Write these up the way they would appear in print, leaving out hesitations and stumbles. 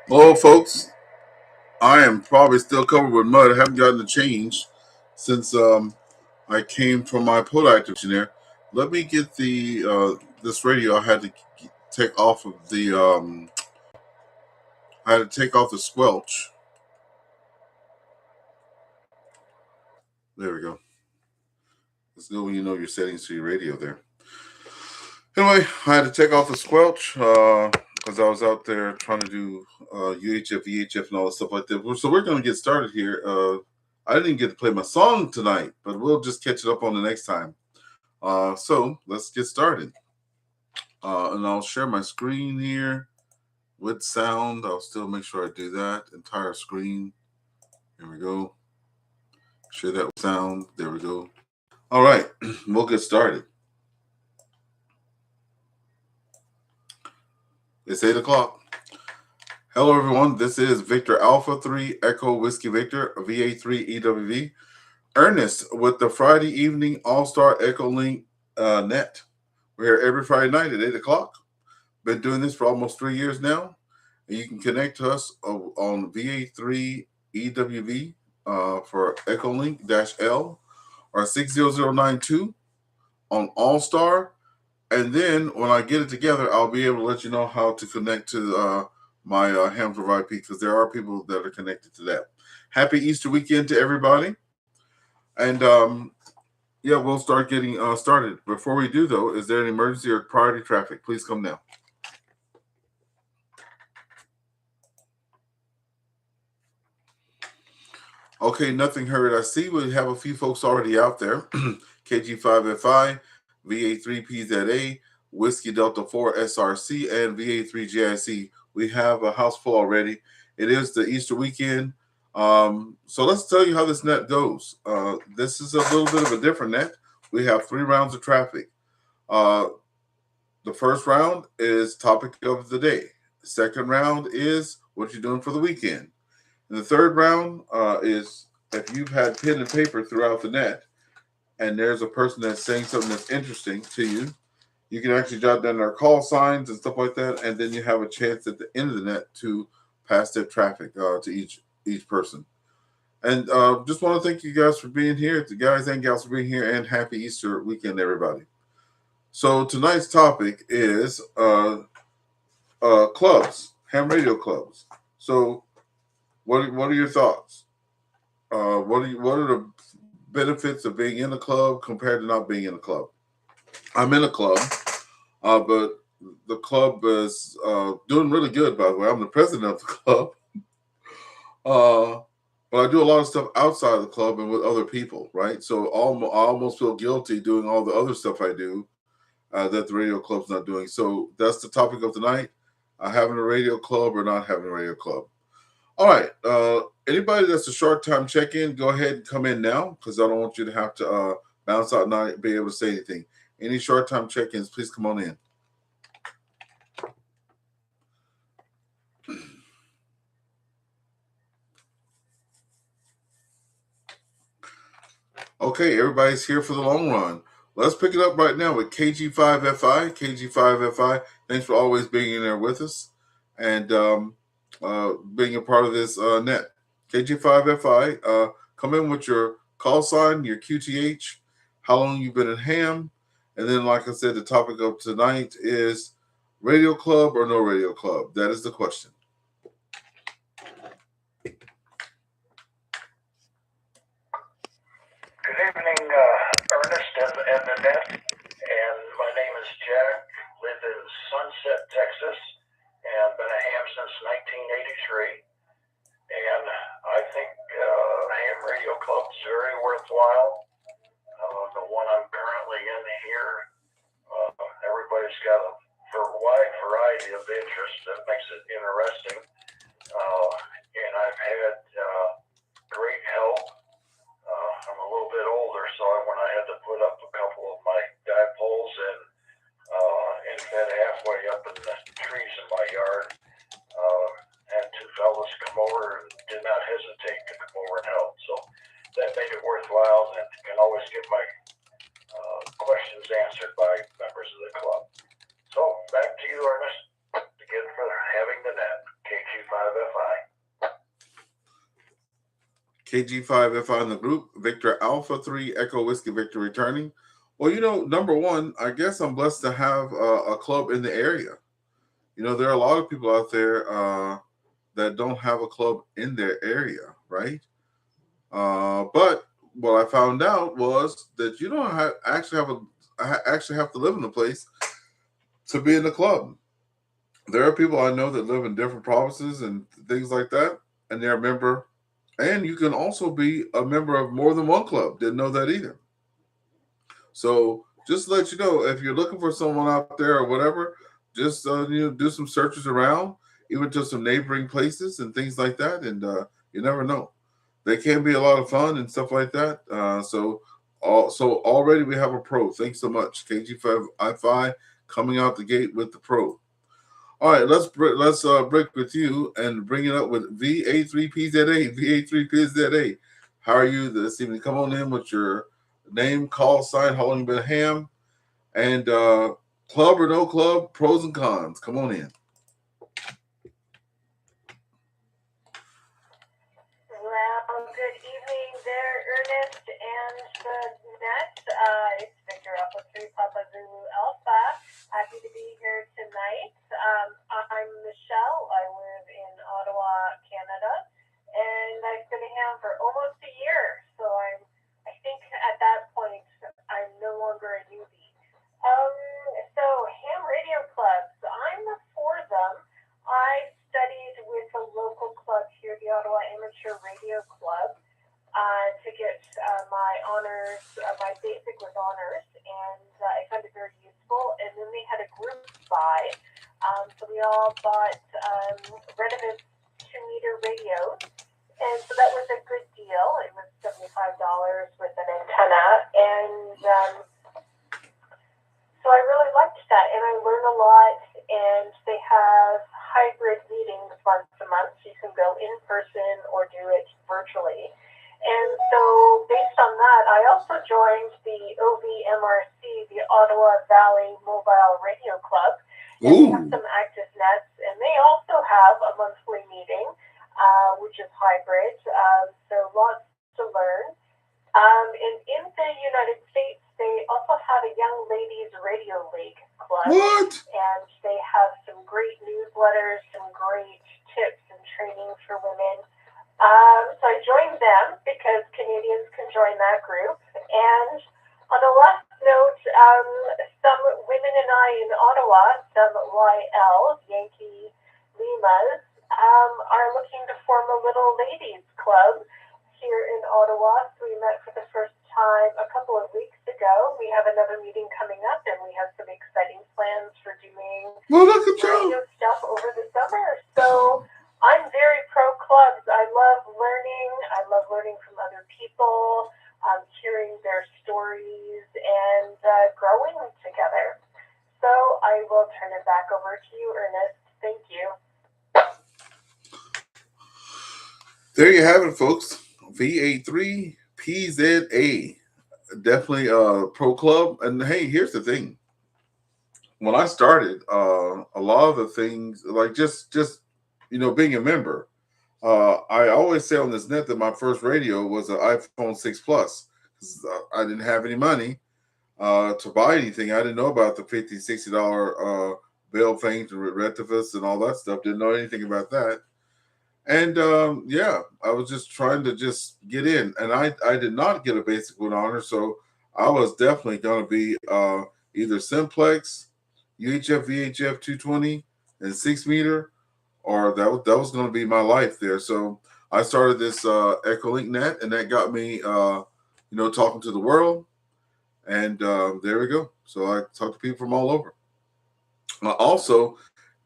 Well, folks, I am probably still covered with mud. I haven't gotten the change since I came from my podiatrist there. Let me get the this radio. I had to take off of the I had to take off the squelch. There we go. Let's go when you know your settings to your radio there. Anyway, I had to take off the squelch because I was out there trying to do UHF, VHF, and all that stuff like that. So we're going to get started here. I didn't get to play my song tonight, but we'll just catch it up on the next time. So let's get started. And I'll share my screen here with sound. I'll still make sure I do that. Entire screen. Here we go. Share that with sound. There we go. All right, we'll get started. It's 8 o'clock. Hello, everyone. This is Victor Alpha 3 Echo Whiskey Victor VA3EWV. Ernest with the Friday evening AllStar EchoLink net. We're here every Friday night at 8 o'clock. Been doing this for almost 3 years now. And you can connect to us on VA3EWV for EchoLink-L or 60092 on AllStar. And then when I get it together, I'll be able to let you know how to connect to my Hamster IP because there are people that are connected to that. Happy Easter weekend to everybody. And yeah, we'll start getting started. Before we do, though, is there an emergency or priority traffic? Please come now. Okay, nothing heard. I see we have a few folks already out there. KG5FI, VA3PZA, Whiskey Delta 4 SRC, and VA3GIC. We have a house full already. It is the Easter weekend. So let's tell you how this net goes. This is a little bit of a different net. We have 3 rounds of traffic. The first round is topic of the day. The second round is what you're doing for the weekend. And the third round is if you've had pen and paper throughout the net and there's a person that's saying something that's interesting to you, you can actually jot down their call signs and stuff like that, and then you have a chance at the end of the net to pass that traffic to each person. And just want to thank you guys for being here, the guys and gals for being here, and happy Easter weekend, everybody. So tonight's topic is clubs, ham radio clubs. So what are your thoughts? What are the benefits of being in a club compared to not being in a club? I'm in a club, but the club is doing really good. By the way, I'm the president of the club, but I do a lot of stuff outside of the club and with other people, right? So I almost feel guilty doing all the other stuff I do that the radio club's not doing. So that's the topic of tonight: having a radio club or not having a radio club. All right. Anybody that's a short time check-in, go ahead and come in now because I don't want you to have to bounce out and not be able to say anything. Any short time check-ins, please come on in. Okay, everybody's here for the long run. Let's pick it up right now with KG5FI. KG5FI, thanks for always being in there with us and being a part of this net. KG5FI, come in with your call sign, your QTH, how long you've been in ham, and then, like I said, the topic of tonight is radio club or no radio club. That is the question. Good evening, Ernest and Annette, and my name is Jack, live in Sunset, Texas, and been a ham since 1983, and I think ham radio club's very worthwhile. The one I'm currently in here, everybody's got a wide variety of interests that makes it interesting, and I've had great help. I'm a little bit older, so when I had to put up a couple of my dipoles and fed halfway up in the trees in my yard, had 2 fellas come over and did not hesitate to come over and help. So that made it worthwhile, and can always get my questions answered by members of the club. So back to you, Ernest, again for having the net, KQ5 KG5FI in the group. Victor Alpha 3 Echo Whiskey Victor returning. Well, number one, I guess I'm blessed to have a club in the area. There are a lot of people out there that don't have a club in their area, right? But what I found out was that you don't actually have to live in a place to be in a club. There are people I know that live in different provinces and things like that, and they're a member. And you can also be a member of more than one club. Didn't know that either. So just to let you know, if you're looking for someone out there or whatever, just do some searches around, even to some neighboring places and things like that, and you never know. They can be a lot of fun and stuff like that. So already we have a pro. Thanks so much, KG5i5 coming out the gate with the pro. All right, let's break with you and bring it up with VA3PZA. VA3PZA. How are you this evening? Come on in with your name, call sign, how long you been a ham, and club or no club, pros and cons. Come on in. Well, good evening there, Ernest and the net. It's Victor Alpha 3 Papa Zulu Alpha. Happy to be here tonight. I'm Michelle. I live in Ottawa, Canada, and I've been a ham for almost a year. So I think at that point, I'm no longer a newbie. So ham radio clubs, I'm for them. I studied with a local club here, the Ottawa Amateur Radio Club, to get my honors, my basic with honors, and I found it very useful. And then they had a group buy, so we all bought Renovus 2-meter radios, and so that was a good deal. It was $75 with an antenna, and so I really liked that, and I learned a lot. And they have hybrid meetings once a month, so you can go in person or do it virtually. And so based on that, I also joined the OVMRC, the Ottawa Valley Mobile Radio Club. And they have some active nets, and they also have a monthly meeting, which is hybrid. So lots to learn. And in the United States, they also have a Young Ladies Radio League club. What? And they have some great newsletters, some great tips and training for women. So I joined them because Canadians can join that group. And on the last note, some women and I in Ottawa, some YL, Yankee Limas, are looking to form a little ladies club here in Ottawa. So we met for the first time a couple of weeks ago. We have another meeting coming up, and we have some exciting plans for doing radio stuff over the summer. So I'm very pro clubs. I love learning. I love learning from other people, hearing their stories, and growing together. So I will turn it back over to you, Ernest. Thank you. There you have it, folks. VA3PZA. Definitely a pro club. And hey, here's the thing. When I started, a lot of the things, like just being a member, I always say on this net that my first radio was an iPhone 6 Plus. I didn't have any money to buy anything. I didn't know about the $50, $60 bill things and retrofits and all that stuff. Didn't know anything about that. And I was just trying to just get in, and I did not get a basic with honor, so I was definitely going to be either simplex, UHF, VHF 220, and 6-meter, or that was going to be my life there. So I started this EchoLink net, and that got me talking to the world, and there we go. So I talk to people from all over. Also,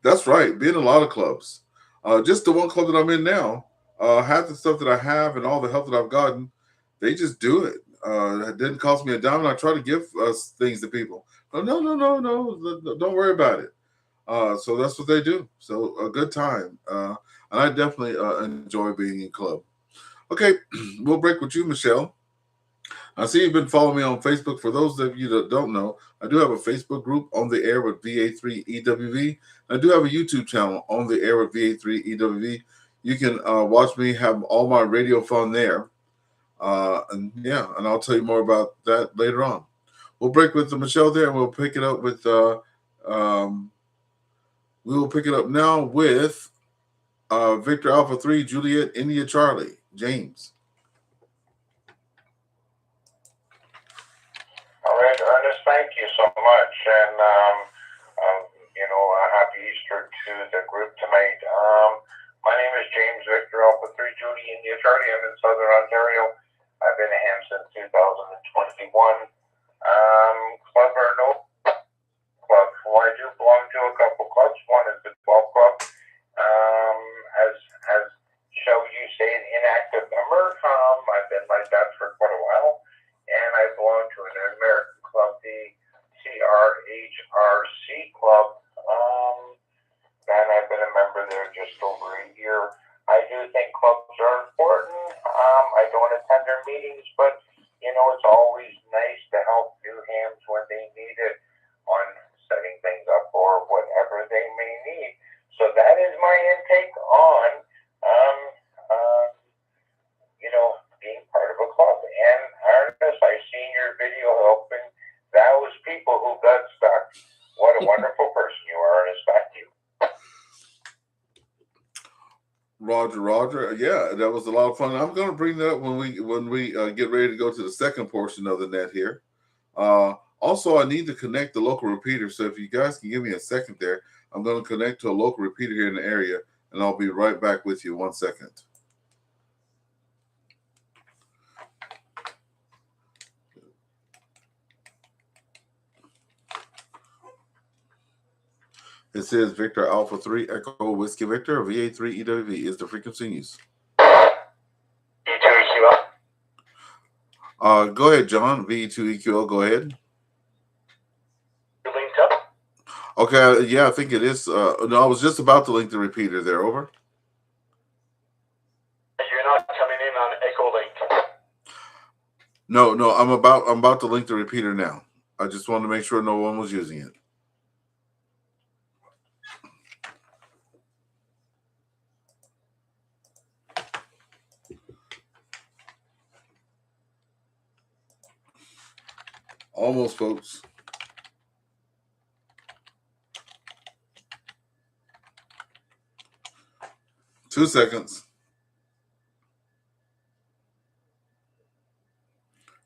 that's right, being in a lot of clubs. Just the one club that I'm in now, half the stuff that I have and all the help that I've gotten, they just do it. It didn't cost me a dime. And I try to give things to people. Oh, no, don't worry about it. So that's what they do. So a good time. And I definitely enjoy being in club. Okay, we'll break with you, Michelle. I see you've been following me on Facebook. For those of you that don't know, I do have a Facebook group, On the Air with VA3EWV. I do have a YouTube channel, On the Air with VA3EWV. You can watch me have all my radio fun there. And yeah, and I'll tell you more about that later on. We'll break with Michelle there, and we'll pick it up with we will pick it up now with Victor Alpha 3, Juliet, India Charlie, James. All right, Ernest, thank you so much. And, happy Easter to the group tonight. My name is James Victor Alpha 3 Judy India Charlie. I'm in Southern Ontario. I've been a ham since 2021. Club or no club? Well, I do belong to a couple clubs. One is the 12 Club. As shall you say, an inactive member. I've been like that for quite a while. And I belong to an American club, the CRHRC Club. And I've been a member there just over a year. I do think clubs are important. I don't attend their meetings, but, it's always nice to help new hams when they need it on setting things up or whatever they may need. So that is my intake on, being part of a club. And Ernest, I seen your video helping those people who got stuck. What a wonderful person you are, Ernest. Back to you. Roger. Yeah, that was a lot of fun. I'm going to bring that up when we get ready to go to the second portion of the net here. Also, I need to connect the local repeater. So if you guys can give me a second there, I'm going to connect to a local repeater here in the area, and I'll be right back with you. 1 second. It says Victor Alpha 3 Echo Whiskey Victor VA3EWV is the frequency in use. E2EQL. Go ahead, John. VE2EQL, go ahead. You linked up? Okay, yeah, I think it is. No, I was just about to link the repeater there. Over. You're not coming in on EchoLink. No, I'm about to link the repeater now. I just wanted to make sure no one was using it. Almost, folks. Two seconds.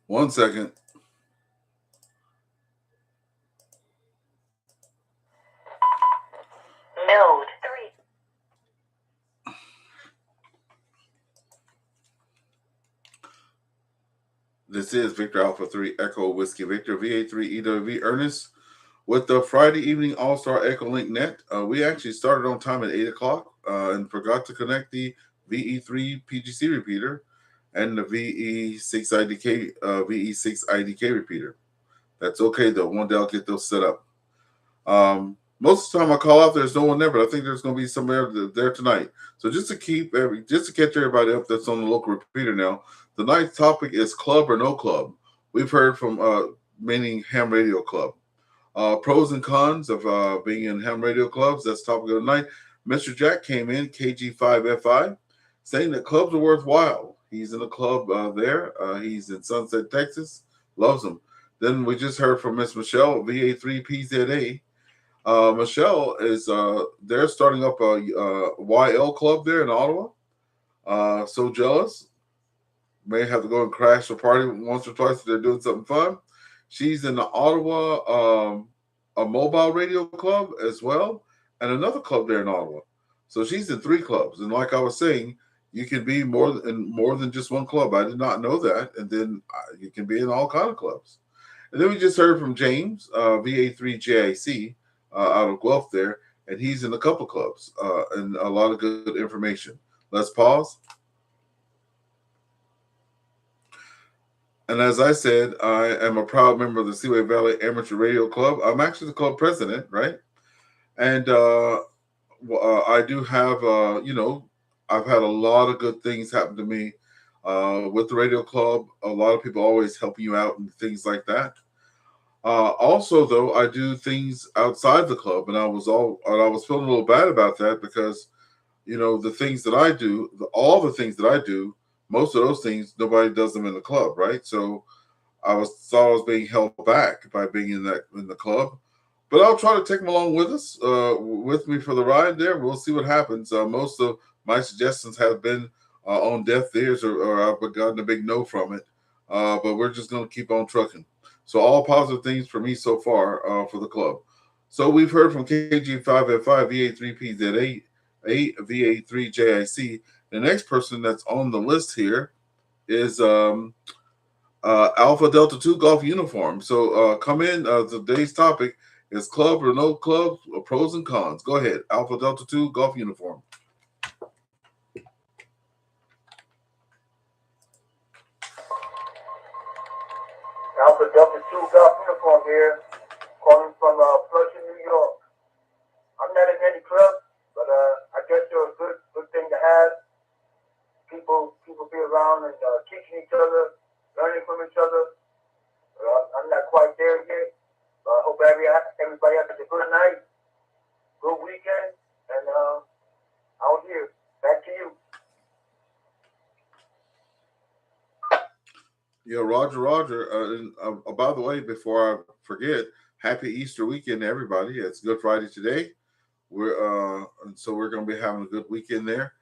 1 second. Node 3. This is Victor Alpha 3 Echo Whiskey Victor VA3EWV Ernest with the Friday evening AllStar EchoLink net. We actually started on time at 8 o'clock and forgot to connect the VE3 PGC repeater and the VE6 IDK repeater. That's okay though. One day I'll get those set up. Most of the time I call out, there's no one there, but I think there's going to be somebody there tonight. So just to catch everybody up that's on the local repeater now, tonight's topic is club or no club. We've heard from many ham radio club. Pros and cons of being in ham radio clubs. That's the topic of the night. Mr. Jack came in, KG5FI, saying that clubs are worthwhile. He's in a club there. He's in Sunset, Texas. Loves them. Then we just heard from Miss Michelle, VA3PZA. Michelle is they're starting up a YL club there in Ottawa. So jealous. May have to go and crash a party once or twice if they're doing something fun. She's in the Ottawa a mobile radio club as well, and another club there in Ottawa. So she's in 3 clubs. And like I was saying, you can be more than just one club. I did not know that. And then you can be in all kind of clubs. And then we just heard from James, VA3JIC, out of Guelph there, and he's in a couple clubs and a lot of good information. Let's pause. And as I said, I am a proud member of the Seaway Valley Amateur Radio Club. I'm actually the club president, right? And I do have, I've had a lot of good things happen to me with the radio club. A lot of people always helping you out and things like that. Also, though, I do things outside the club, and I was feeling a little bad about that because, the things that I do, all the things that I do, most of those things, nobody does them in the club, right? So thought I was being held back by being in the club, but I'll try to take them along with us, with me for the ride. There, we'll see what happens. Most of my suggestions have been on deaf ears, or I've gotten a big no from it. But we're just going to keep on trucking. So all positive things for me so far for the club. So we've heard from KG5F5, VA3PZ8, VA3JIC. The next person that's on the list here is Alpha Delta 2 Golf Uniform. So come in. Today's topic is club or no club, pros and cons. Go ahead. Alpha Delta 2 Golf Uniform. Alpha Delta 2 Golf Uniform here, calling from Flushing, New York. I'm not in any club, but I guess they're a good thing to have. People be around and teaching each other, learning from each other. I'm not quite there yet. I hope everybody has a good night, good weekend, and out here. Back to you. Yeah, Roger. By the way, before I forget, happy Easter weekend to everybody. It's Good Friday today. So we're going to be having a good weekend there,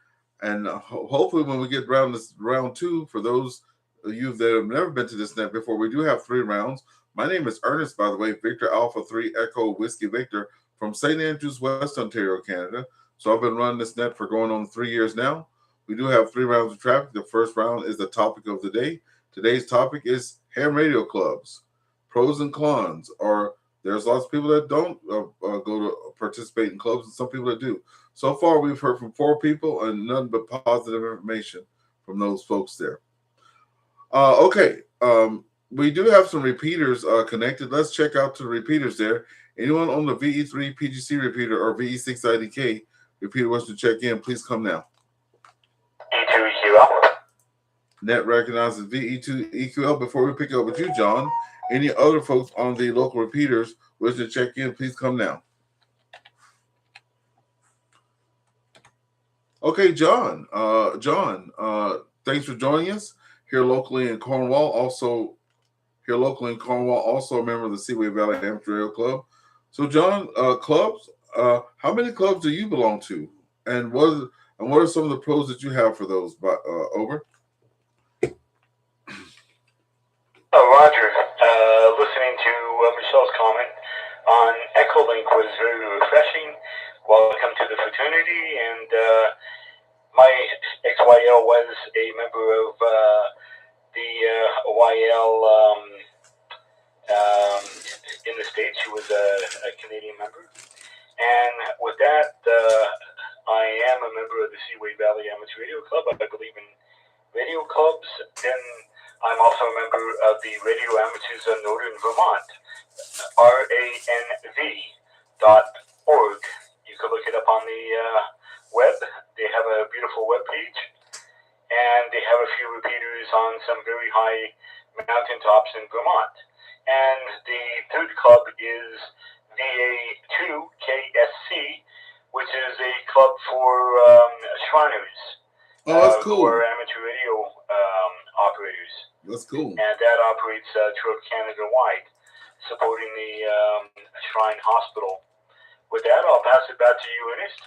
and hopefully when we get round two, for those of you that have never been to this net before, we do have 3 rounds. My name is Ernest, by the way, Victor Alpha 3 Echo Whiskey Victor from St. Andrews, West Ontario, Canada. So I've been running this net for going on 3 years now. We do have 3 rounds of traffic. The first round is the topic of the day. Today's topic is ham radio clubs, pros and cons. Or there's lots of people that don't go to participate in clubs, and some people that do. So far, we've heard from 4 people, and none but positive information from those folks there. Okay. We do have some repeaters connected. Let's check out to the repeaters there. Anyone on the VE3 PGC repeater or VE6 IDK repeater wants to check in, please come now. E2 EQL. Net recognizes VE2 EQL. Before we pick up with you, John, any other folks on the local repeaters wish to check in, please come now. Okay, John. Thanks for joining us here locally in Cornwall. Also a member of the Seaway Valley Amateur Radio Club. So, John, clubs. How many clubs do you belong to, and what are some of the pros that you have for those? Over. Roger. Listening to Michelle's comment on EchoLink was very refreshing. Welcome to the fraternity, and my XYL was a member of the YL in the States. She was a Canadian member. And with that, I am a member of the Seaway Valley Amateur Radio Club. I believe in radio clubs. Then I'm also a member of the Radio Amateurs of Northern Vermont, RANV.org. You can look it up on the web. They have a beautiful web page, and they have a few repeaters on some very high mountaintops in Vermont. And the third club is VA2KSC, which is a club for Shriners. Oh, that's cool. For amateur radio operators. That's cool. And that operates throughout Canada-wide, supporting the Shrine Hospital. With that, I'll pass it back to you, Ernest.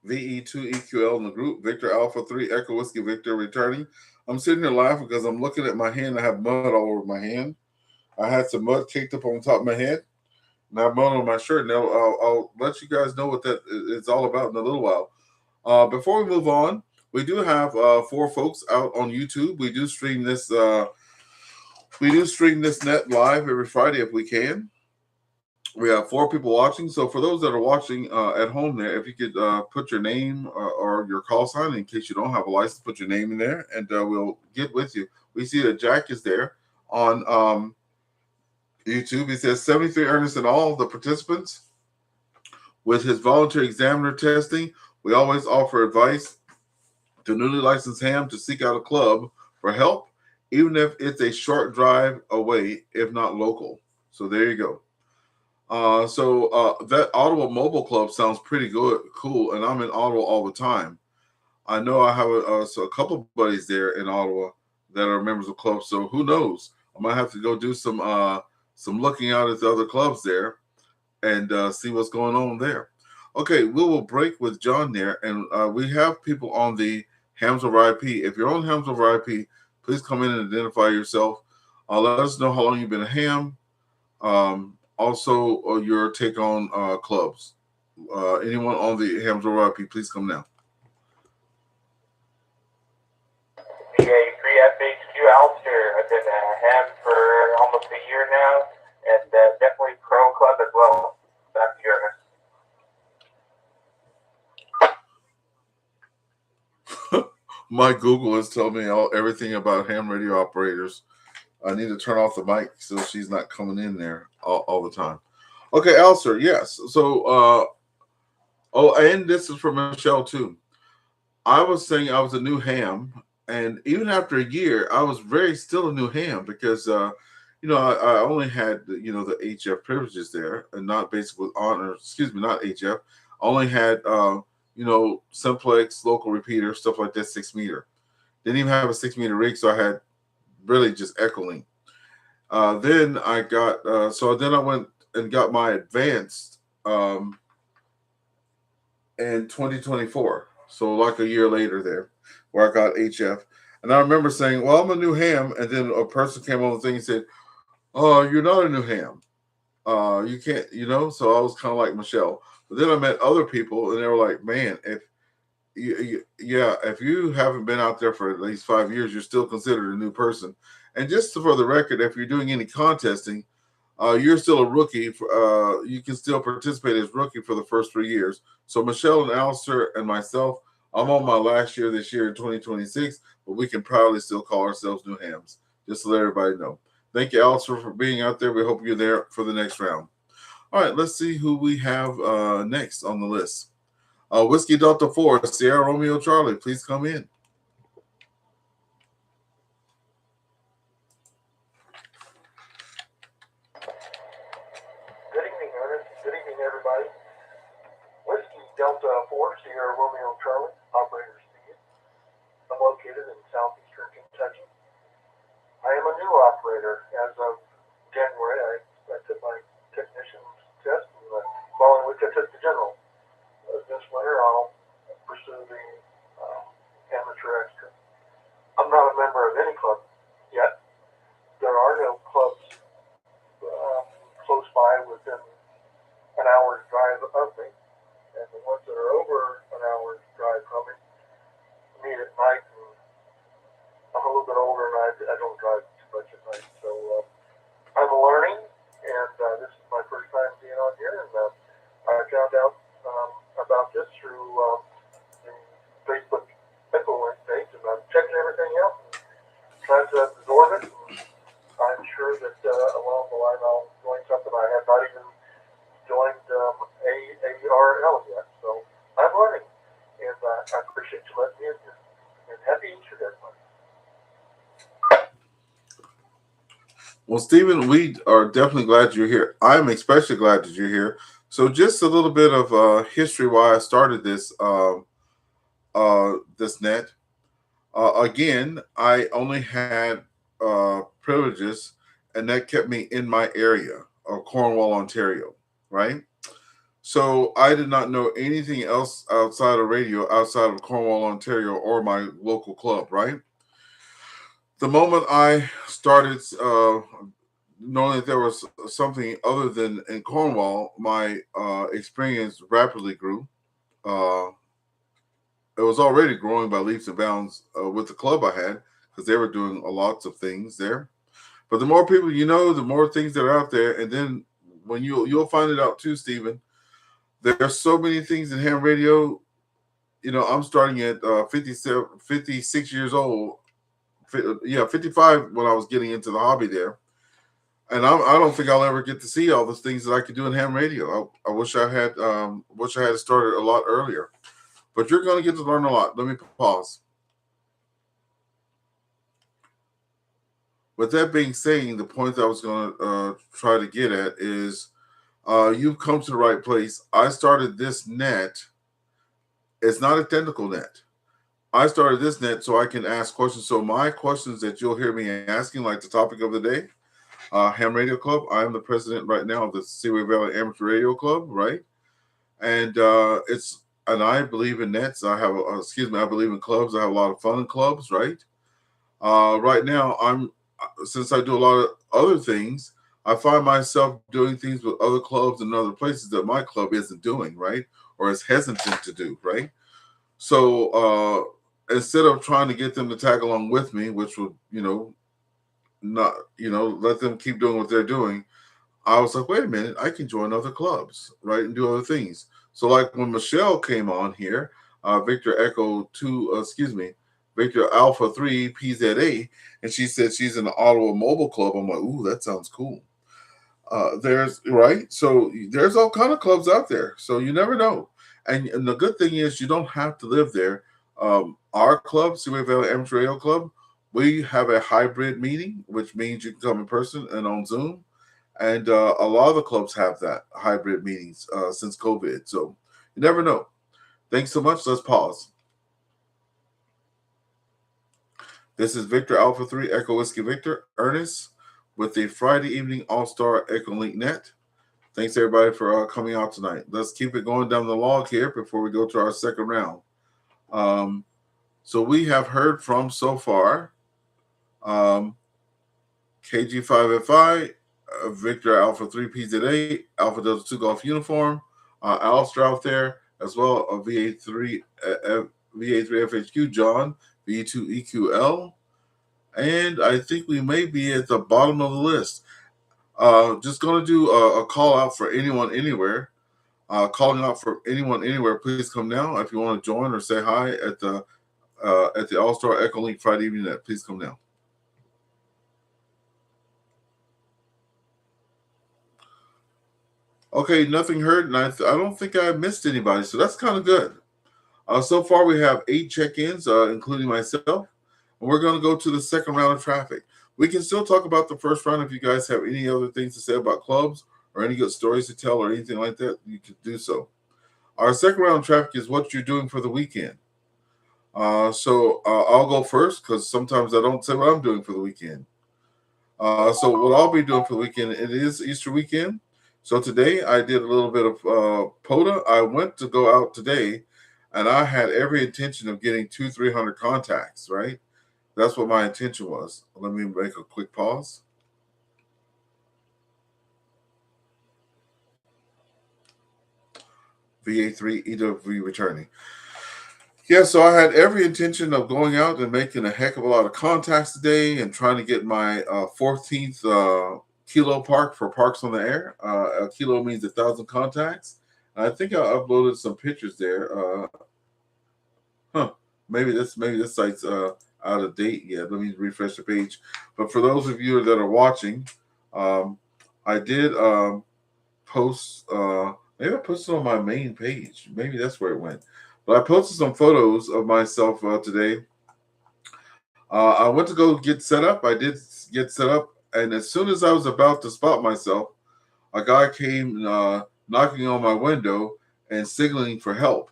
VE2EQL in the group. Victor Alpha 3 Echo Whiskey Victor returning. I'm sitting here laughing because I'm looking at my hand. I have mud all over my hand. I had some mud caked up on top of my head, and I have mud on my shirt. Now I'll let you guys know what that is all about in a little while. Before we move on, we do have 4 folks out on YouTube. We do stream this. Net live every Friday if we can. We have 4 people watching. So for those that are watching at home there, if you could put your name or your call sign, in case you don't have a license, put your name in there, and we'll get with you. We see that Jack is there on YouTube. He says 73 Ernest and all the participants. With his voluntary examiner testing, we always offer advice to newly licensed ham to seek out a club for help, even if it's a short drive away, if not local. So there you go. That Ottawa Mobile Club sounds pretty good, cool, and I'm in Ottawa all the time. I know I have a couple buddies there in Ottawa that are members of clubs. So who knows? I might have to go do some looking out at the other clubs there and see what's going on there. Okay, we will break with John there, and we have people on the Hams over IP. If you're on Hams over IP, please come in and identify yourself. Let us know how long you've been a ham. Also, your take on clubs. Anyone on the Hams over IP, please come now. VA3EWV-L here. I've been a ham for almost a year now, and definitely pro club as well. Back to you, Ernest. My Google is telling me everything about ham radio operators. I need to turn off the mic so she's not coming in there all the time. Okay, AllStar, yes. So, and this is from Michelle too. I was saying I was a new ham, and even after a year, I was still a new ham because, I only had the HF privileges there, and not basically honor. Excuse me, not HF. I only had simplex, local repeater, stuff like that, 6 meter. Didn't even have a 6 meter rig, so I had really just EchoLink. Then I got then I went and got my advanced in 2024. So like a year later there, where I got HF. And I remember saying, well, I'm a new ham. And then a person came on the thing and said, oh, you're not a new ham. You can't, so I was kind of like Michelle. But then I met other people and they were like, man, if you haven't been out there for at least 5 years, you're still considered a new person. And just for the record, if you're doing any contesting, you're still a rookie. You can still participate as rookie for the first 3 years. So Michelle and AllStar and myself, I'm on my last year this year in 2026, but we can proudly still call ourselves new hams, just to let everybody know. Thank you, AllStar, for being out there. We hope you're there for the next round. All right, let's see who we have next on the list. Whiskey Delta 4, Sierra Romeo Charlie, please come in. Good evening, Ernest. Good evening, everybody. Whiskey Delta 4, Sierra Romeo Charlie, operator Steve. I'm located in southeastern Kentucky. I am a new operator. As of January, I took my technician's test, and the following week I took the general. This winter, I'll pursue the amateur extra. I'm not a member of any club yet. There are no clubs close by within an hour's drive of me, and the ones that are over an hour's drive from me meet at night. And I'm a little bit older, and I don't drive too much at night, so I'm learning, and this is my first time being on here, and I found out about this through the Facebook EchoLink page, and I'm checking everything out and trying to absorb it. And I'm sure that along the line I'll join something. I have not even joined ARL yet, so I'm learning, and I appreciate you letting me in here. And happy Easter, everybody. Well, Stephen, we are definitely glad you're here. I'm especially glad that you're here. So, just a little bit of history why I started this this net. Again, I only had privileges, and that kept me in my area of Cornwall, Ontario, right? So I did not know anything else outside of radio, outside of Cornwall, Ontario, or my local club, right? The moment I started knowing that there was something other than in Cornwall, my experience rapidly grew. It was already growing by leaps and bounds with the club I had, because they were doing lots of things there. But the more people you know, the more things that are out there. And then when you'll find it out too, Stephen, there's so many things in ham radio. I'm starting at 56 years old. 55 when I was getting into the hobby there. And I don't think I'll ever get to see all the things that I could do in ham radio. I wish I had started a lot earlier. But you're going to get to learn a lot. Let me pause. With that being said, the point that I was going to try to get at is you've come to the right place. I started this net. It's not a technical net. I started this net so I can ask questions. So my questions that you'll hear me asking, like the topic of the day, Ham Radio Club. I'm the president right now of the Seaway Valley Amateur Radio Club, right? And and I believe in nets. I believe in clubs. I have a lot of fun in clubs, right? Right now, since I do a lot of other things, I find myself doing things with other clubs and other places that my club isn't doing, right? Or is hesitant to do, right? So instead of trying to get them to tag along with me, which would, not, let them keep doing what they're doing, I was like, wait a minute, I can join other clubs, right, and do other things. So, like when Michelle came on here, Victor Echo 2, Victor Alpha 3 PZA, and she said she's in the Ottawa Mobile Club. I'm like, ooh, that sounds cool. There's right, so there's all kind of clubs out there. So you never know. And the good thing is you don't have to live there. Our club, Seaway Valley Amateur Radio Club, we have a hybrid meeting, which means you can come in person and on Zoom. And a lot of the clubs have that hybrid meetings since COVID. So you never know. Thanks so much. Let's pause. This is Victor Alpha 3 Echo Whiskey Victor Ernest with the Friday evening AllStar EchoLink Net. Thanks everybody for coming out tonight. Let's keep it going down the log here before we go to our second round. So we have heard from so far KG5FI, Victor Alpha 3 PZA, Alpha Delta 2 Golf Uniform, AllStar out there, as well a VA3 FHQ John, V2EQL, and I think we may be at the bottom of the list. Just going to do a call out for anyone anywhere. Calling out for anyone anywhere. Please come now if you want to join or say hi at the AllStar EchoLink Friday evening net. Please come now. Okay, nothing heard, and I don't think I missed anybody, so that's kind of good. So far, we have 8 check-ins, including myself, and we're going to go to the second round of traffic. We can still talk about the first round if you guys have any other things to say about clubs or any good stories to tell or anything like that. You can do so. Our second round of traffic is what you're doing for the weekend. So I'll go first because sometimes I don't say what I'm doing for the weekend. So what I'll be doing for the weekend, it is Easter weekend. So today I did a little bit of POTA. I went to go out today, and I had every intention of getting 200-300 contacts, right? That's what my intention was. Let me make a quick pause. VA3EWV returning. Yeah, so I had every intention of going out and making a heck of a lot of contacts today and trying to get my 14th kilo park for Parks on the Air. A kilo means 1,000 contacts. I think I uploaded some pictures there. Maybe this site's out of date yet. Let me refresh the page. But for those of you that are watching, I did post. Maybe I posted on my main page. Maybe that's where it went. But I posted some photos of myself today. I went to go get set up. I did get set up, and as soon as I was about to spot myself, a guy came knocking on my window and signaling for help.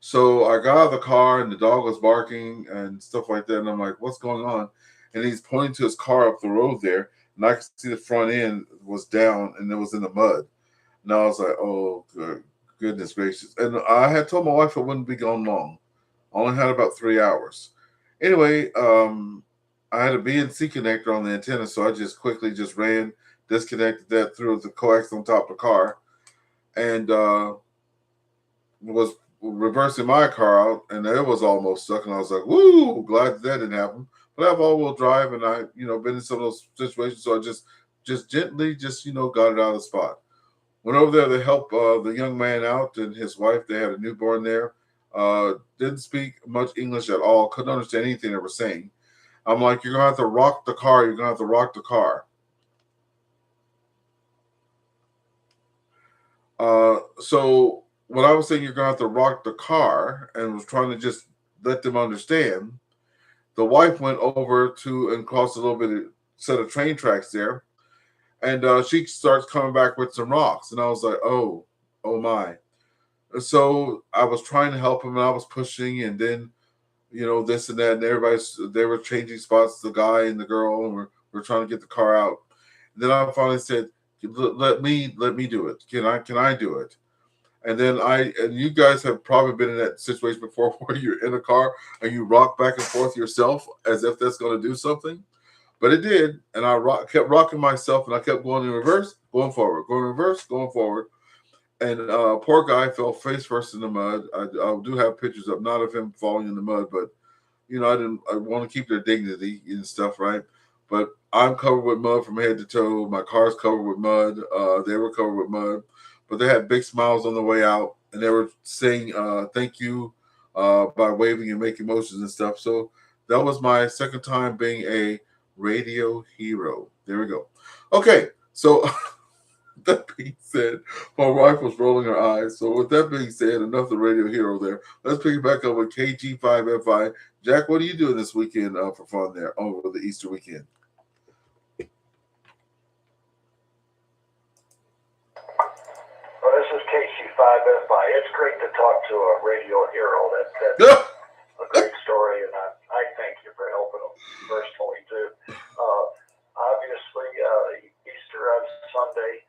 So I got out of the car, and the dog was barking and stuff like that. And I'm like, what's going on? And he's pointing to his car up the road there, and I could see the front end was down, and it was in the mud. And I was like, oh, goodness gracious. And I had told my wife I wouldn't be gone long. I only had about 3 hours. Anyway, I had a BNC connector on the antenna, so I just quickly ran, disconnected that, threw the coax on top of the car, and was reversing my car out, and it was almost stuck. And I was like, woo, glad that didn't happen. But I have all-wheel drive, and I, been in some of those situations, so I just gently got it out of the spot. Went over there to help the young man out and his wife. They had a newborn there. Didn't speak much English at all. Couldn't understand anything they were saying. I'm like, you're going to have to rock the car. You're going to have to rock the car. So when I was saying you're going to have to rock the car and was trying to just let them understand, the wife went over to and crossed a little bit of set of train tracks there. and she starts coming back with some rocks, and I was like, oh my. So I was trying to help him, and I was pushing, and then this and that, and they were changing spots, the guy and the girl, and we're trying to get the car out. And then I finally said, let me do it. Can I do it? And then and you guys have probably been in that situation before where you're in a car and you rock back and forth yourself as if that's going to do something. But it did, and I kept rocking myself, and I kept going in reverse, going forward, going reverse, going forward. And poor guy fell face first in the mud. I do have pictures up, not of him falling in the mud, but I want to keep their dignity and stuff, right? But I'm covered with mud from head to toe. My car's covered with mud. They were covered with mud, but they had big smiles on the way out, and they were saying thank you by waving and making motions and stuff. So that was my second time being a radio hero. There we go. Okay, so that being said, my wife was rolling her eyes. So with that being said, enough the radio hero there. Let's pick it back up with KG5FI. Jack, what are you doing this weekend for fun there over the Easter weekend? Well, this is KG5FI. It's great to talk to a radio hero. That's a great story, and I thank you for helping them personally too. Obviously, Easter on Sunday.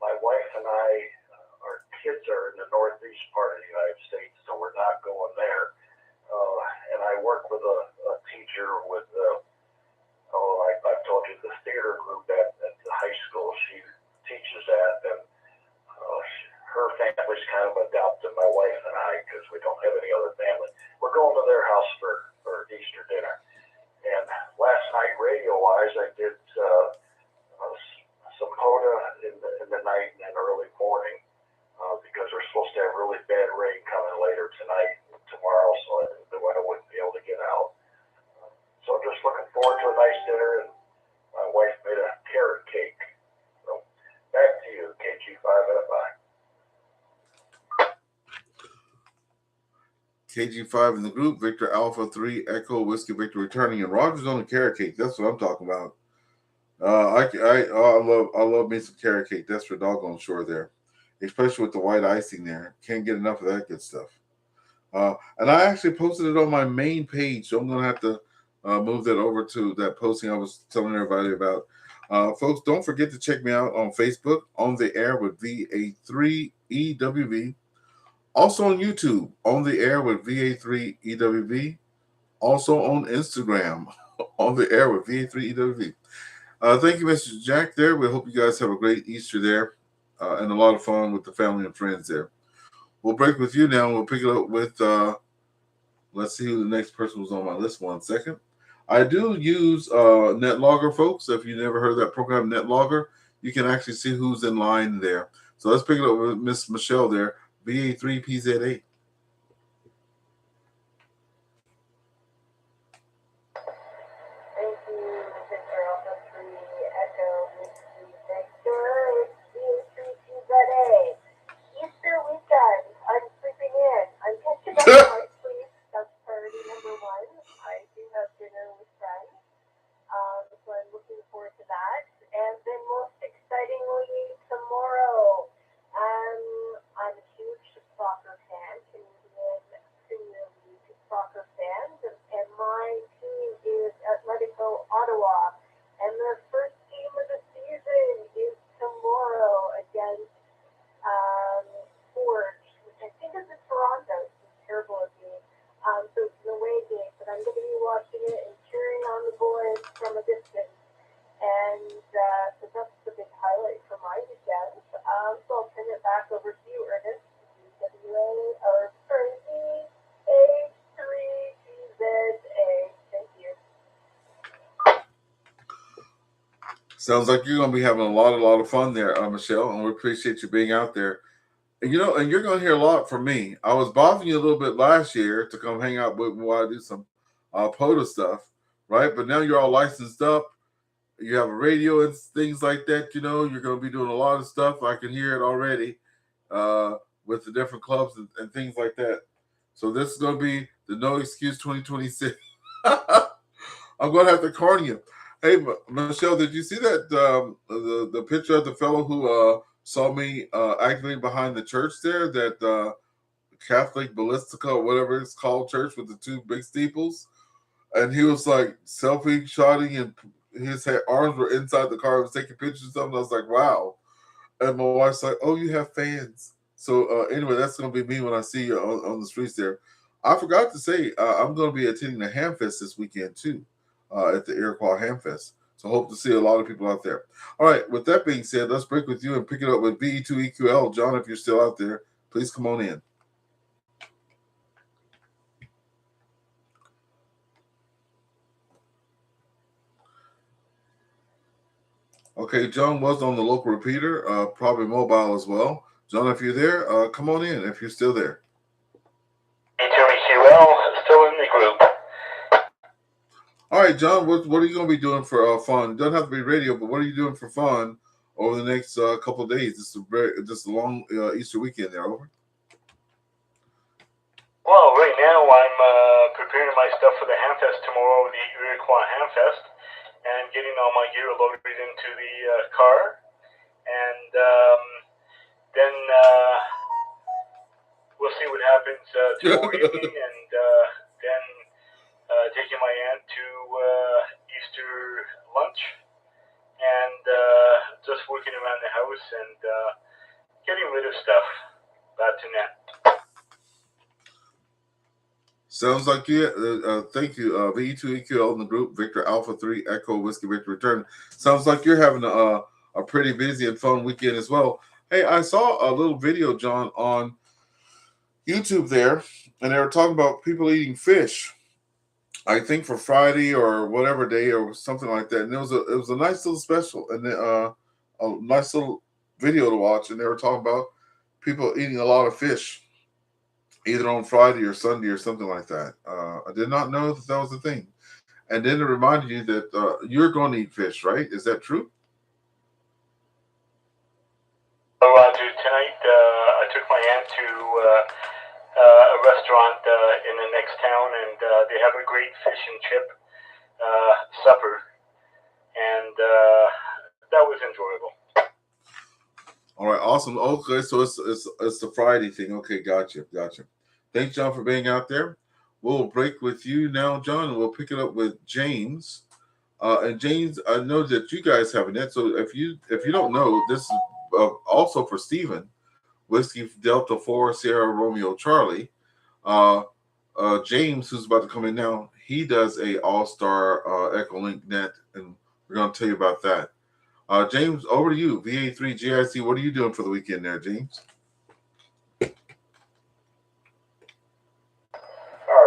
My wife and I, our kids are in the northeast part of the United States, so we're not going there. And I work with a teacher with, I've told you, the theater group at the high school she teaches at, and her family's kind of adopted my wife and I because we don't have any other family. We're going to their house for Easter dinner. And last night, radio-wise, I did some coda in the night and then early morning because we're supposed to have really bad rain coming later tonight and tomorrow, so I wouldn't be able to get out. So I'm just looking forward to a nice dinner, and my wife made a carrot cake. So back to you, KG5FI. KG5 in the group, Victor Alpha 3 Echo Whiskey Victor returning, and Roger's on the carrot cake. That's what I'm talking about. I love me some carrot cake. That's for doggone sure there, especially with the white icing there. Can't get enough of that good stuff. And I actually posted it on my main page, so I'm gonna have to move that over to that posting I was telling everybody about. Folks, don't forget to check me out on Facebook, On the Air with VA3EWV. Also on YouTube, On the Air with VA3EWV. Also on Instagram, On the Air with VA3EWV. Thank you, Mr. Jack there. We hope you guys have a great Easter there and a lot of fun with the family and friends there. We'll break with you now. We'll pick it up with, let's see who the next person was on my list. 1 second. I do use NetLogger, folks. If you never heard of that program, NetLogger, you can actually see who's in line there. So let's pick it up with Miss Michelle there, VA3PZ8. Easter weekend, I'm sleeping in. I'm catching up on my sleep. That's priority number one. I do have dinner with friends, so I'm looking forward to that. And then most excitingly, tomorrow, I'm a huge soccer fan, Canadian Premier League soccer fan, and my team is Atletico Ottawa. And their first game of the season is tomorrow against Forge, which I think is in Toronto. It's terrible of me. So it's an away game, but I'm going to be watching it and cheering on the boys from a distance. And so that's the big highlight for my weekend. So I'll turn it back over to you, Ernest. VA3EWV-L. Thank you. Sounds like you're going to be having a lot of fun there, Michelle, and we appreciate you being out there. And and you're going to hear a lot from me. I was bothering you a little bit last year to come hang out with me while I do some POTA stuff, right? But now you're all licensed up. You have a radio and things like that. You're going to be doing a lot of stuff. I can hear it already with the different clubs and things like that. So this is going to be the No Excuse 2026. I'm going to have to corner you. Hey, Michelle, did you see that the picture of the fellow who saw me acting behind the church there? That Catholic Ballistica or whatever it's called church with the two big steeples, and he was like selfie shotting, and his arms were inside the car. He was taking pictures of something. I was like, wow. And my wife's like, "Oh, you have fans." So anyway, that's gonna be me when I see you on the streets there. I forgot to say I'm gonna be attending the Hamfest this weekend too, at the Iroquois Hamfest. So hope to see a lot of people out there. All right. With that being said, let's break with you and pick it up with VE2EQL. John, if you're still out there, please come on in. Okay, John was on the local repeater, probably mobile as well. John, if you're there, come on in if you're still there. VE2EQL still in the group. All right, John, what are you going to be doing for fun? It doesn't have to be radio, but what are you doing for fun over the next couple of days? This is a long Easter weekend there, over. Well, right now I'm preparing my stuff for the Hamfest tomorrow, the Iroquois Hamfest, and getting all my gear loaded into the car. And then we'll see what happens tomorrow evening, and then taking my aunt to Easter lunch, and just working around the house and getting rid of stuff. That's in that. Sounds like you. Thank you, VE2EQL in the group, Victor Alpha 3 Echo Whiskey Victor Return. Sounds like you're having a pretty busy and fun weekend as well. Hey, I saw a little video, John, on YouTube there, and they were talking about people eating fish. I think for Friday or whatever day or something like that. And it was a nice little special and a nice little video to watch. And they were talking about people eating a lot of fish, either on Friday or Sunday or something like that. I did not know that was a thing. And then it reminded you that you're going to eat fish, right? Is that true? Roger, tonight I took my aunt to a restaurant in the next town, and they have a great fish and chip supper, and that was enjoyable. All right, awesome. Okay, so it's the Friday thing. Okay, gotcha. Thanks, John, for being out there. We'll break with you now, John, and we'll pick it up with James. And James, I know that you guys have a net. So if you don't know, this is also for Stephen, Whiskey Delta 4 Sierra Romeo Charlie. James, who's about to come in now, he does a AllStar EchoLink net, and we're going to tell you about that. James, over to you. VA3GIC, what are you doing for the weekend there, James? All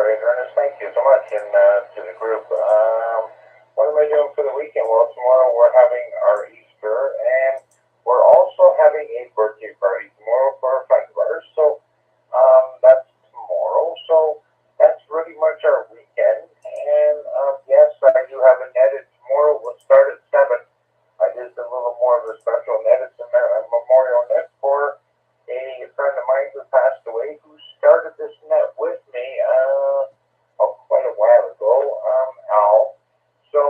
right, Ernest, thank you so much, and to the group. What am I doing for the weekend? Well, tomorrow we're having our Easter, and we're also having a birthday party tomorrow for a friend of ours. So that's tomorrow. So that's really much our weekend. And yes, I do have a net. Tomorrow we'll start at 7. I did a little more of a special net. It's a memorial net for a friend of mine who passed away, who started this net with me quite a while ago, Al. So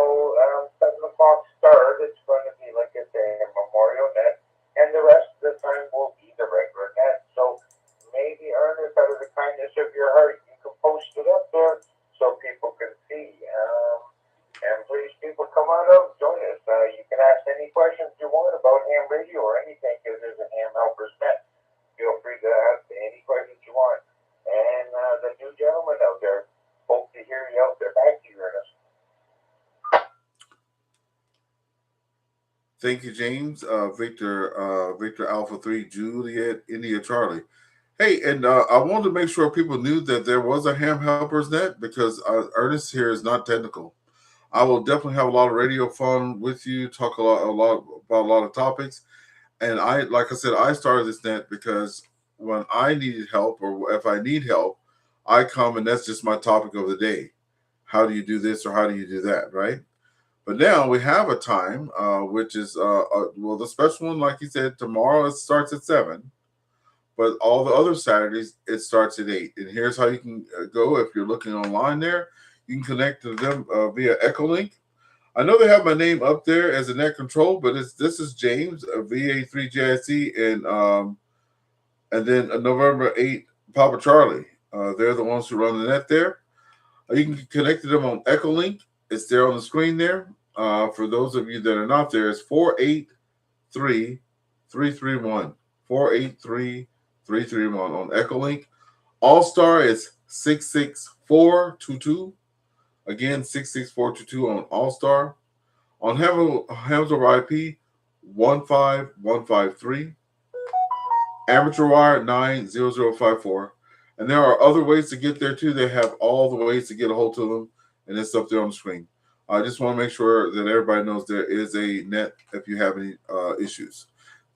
7 o'clock start. It's going to be, like I say, a memorial net, and the rest of the time will be the regular net. So maybe, Ernest, out of the kindness of your heart, you can post it up there so people can see. And please, people, come on out, join us. You can ask any questions you want about ham radio or anything, because there's a ham helpers net. Feel free to ask any questions you want. And the new gentleman out there, hope to hear you out there. Back to you, Ernest. Thank you, James. Victor Alpha 3 Juliet India Charlie. Hey, and I wanted to make sure people knew that there was a ham helpers net, because Ernest here is not technical. I will definitely have a lot of radio fun with you, talk a lot about a lot of topics. And like I said, I started this net because when I needed help, or if I need help, I come, and that's just my topic of the day. How do you do this, or how do you do that, right? But now we have a time, which is well, the special one, like you said, tomorrow it starts at 7. But all the other Saturdays, it starts at 8. And here's how you can go if you're looking online there. You can connect to them via EchoLink. I know they have my name up there as a net control, but this is James of VA3GIC and then November 8 Papa Charlie. They're the ones who run the net there. You can connect to them on EchoLink. It's there on the screen there. For those of you that are not there, it's 483-331. 483-331 on EchoLink. AllStar is 66422. Again, 66422 on AllStar. On Hamilton IP, 15153. Amateur wire 90054. And there are other ways to get there too. They have all the ways to get a hold of them, and it's up there on the screen. I just want to make sure that everybody knows there is a net if you have any issues.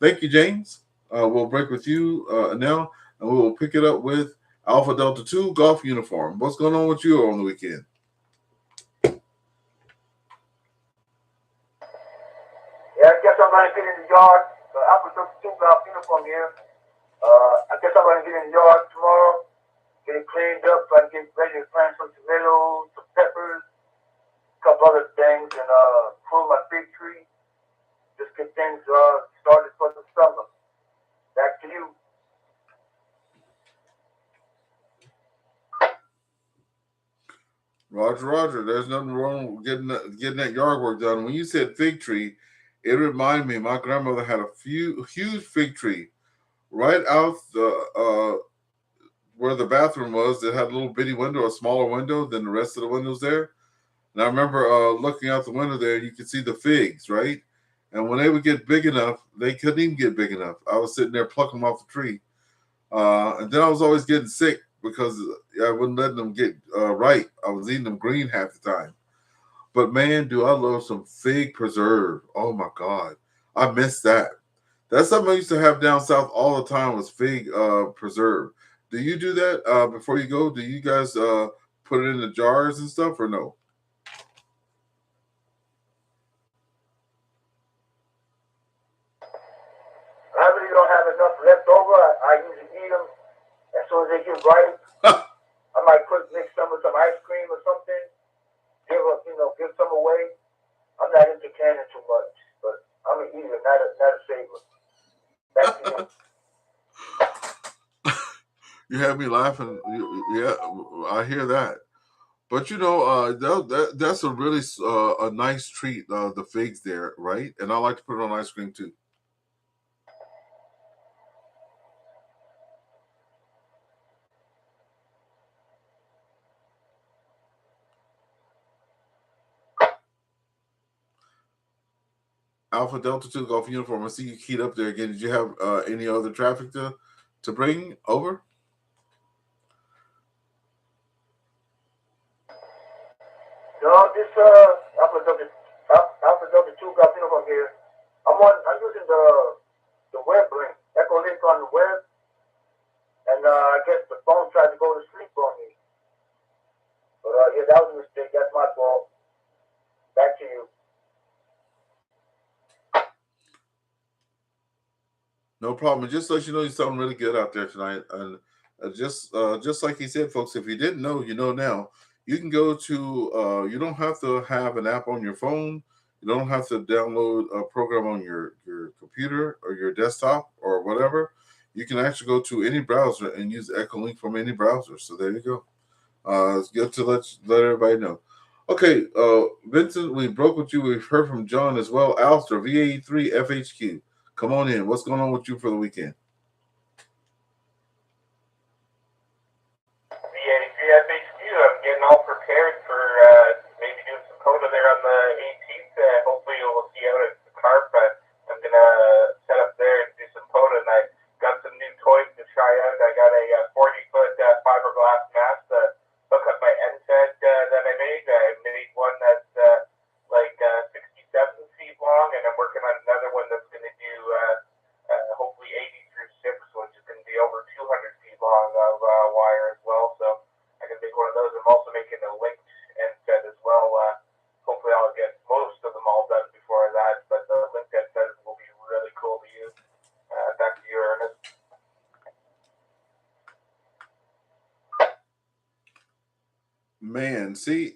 Thank you, James. We'll break with you now, and we will pick it up with Alpha Delta 2 golf uniform. What's going on with you on the weekend? Yeah, I guess I'm going to get in the yard. Alpha Delta 2 golf uniform here. I guess I'm going to get in the yard tomorrow, get it cleaned up, so I can get ready to plant some tomatoes, some peppers, a couple other things, and prune my fig tree. Just get things started for the summer. Back to you. Roger. There's nothing wrong with getting that yard work done. When you said fig tree, it reminded me my grandmother had a huge fig tree right out the where the bathroom was. That had a little bitty window, a smaller window than the rest of the windows there. And I remember looking out the window there, and you could see the figs, right? And when they would get big enough, they couldn't even get big enough. I was sitting there plucking them off the tree. And then I was always getting sick because I wouldn't let them get right. I was eating them green half the time. But man, do I love some fig preserve. Oh my God. I miss that. That's something I used to have down south all the time was fig preserve. Do you do that before you go? Do you guys put it in the jars and stuff or no? I really don't have enough left over. I usually eat them as soon as they get ripe. I might mix some with some ice cream or something. Give some away. I'm not into canning too much, but I'm an eater, not a saver. Back to you. You have me laughing. Yeah, I hear that. But that's a really a nice treat. The figs there, right? And I like to put it on ice cream too. Alpha Delta 2 Golf uniform. I see you keyed up there again. Did you have any other traffic to bring over? No, this Alpha Delta 2 golf uniform here. I'm using the web link, EchoLink on the web, and I guess the phone tried to go to sleep on me. But yeah, that was a mistake. That's my fault. Back to you. No problem. And just to let you know, you sound really good out there tonight. And just like he said, folks, if you didn't know, you know now. You can go to. You don't have to have an app on your phone. You don't have to download a program on your computer or your desktop or whatever. You can actually go to any browser and use EchoLink from any browser. So there you go. It's good to let everybody know. Okay, Vincent, we broke with you. We've heard from John as well. AllStar VA3FHQ. Come on in. What's going on with you for the weekend? VA3FHQ. I'm getting all prepared for maybe doing some coda there on the 18th. Hopefully we'll see out at the carp. I'm going to set up there and do some coda, and I got some new toys to try out. I got a 40-foot fiberglass mast to hook up my end set that I made. I made one that's like 67 feet long, and I'm working on another one that's going to do hopefully 80 through 6, which is going to be over 200 feet long of wire as well. So I can make one of those. I'm also making a linked end set as well. Hopefully I'll get most of them all done before that, but the linked end set will be really cool to use. Back to you, Ernest. Man, see,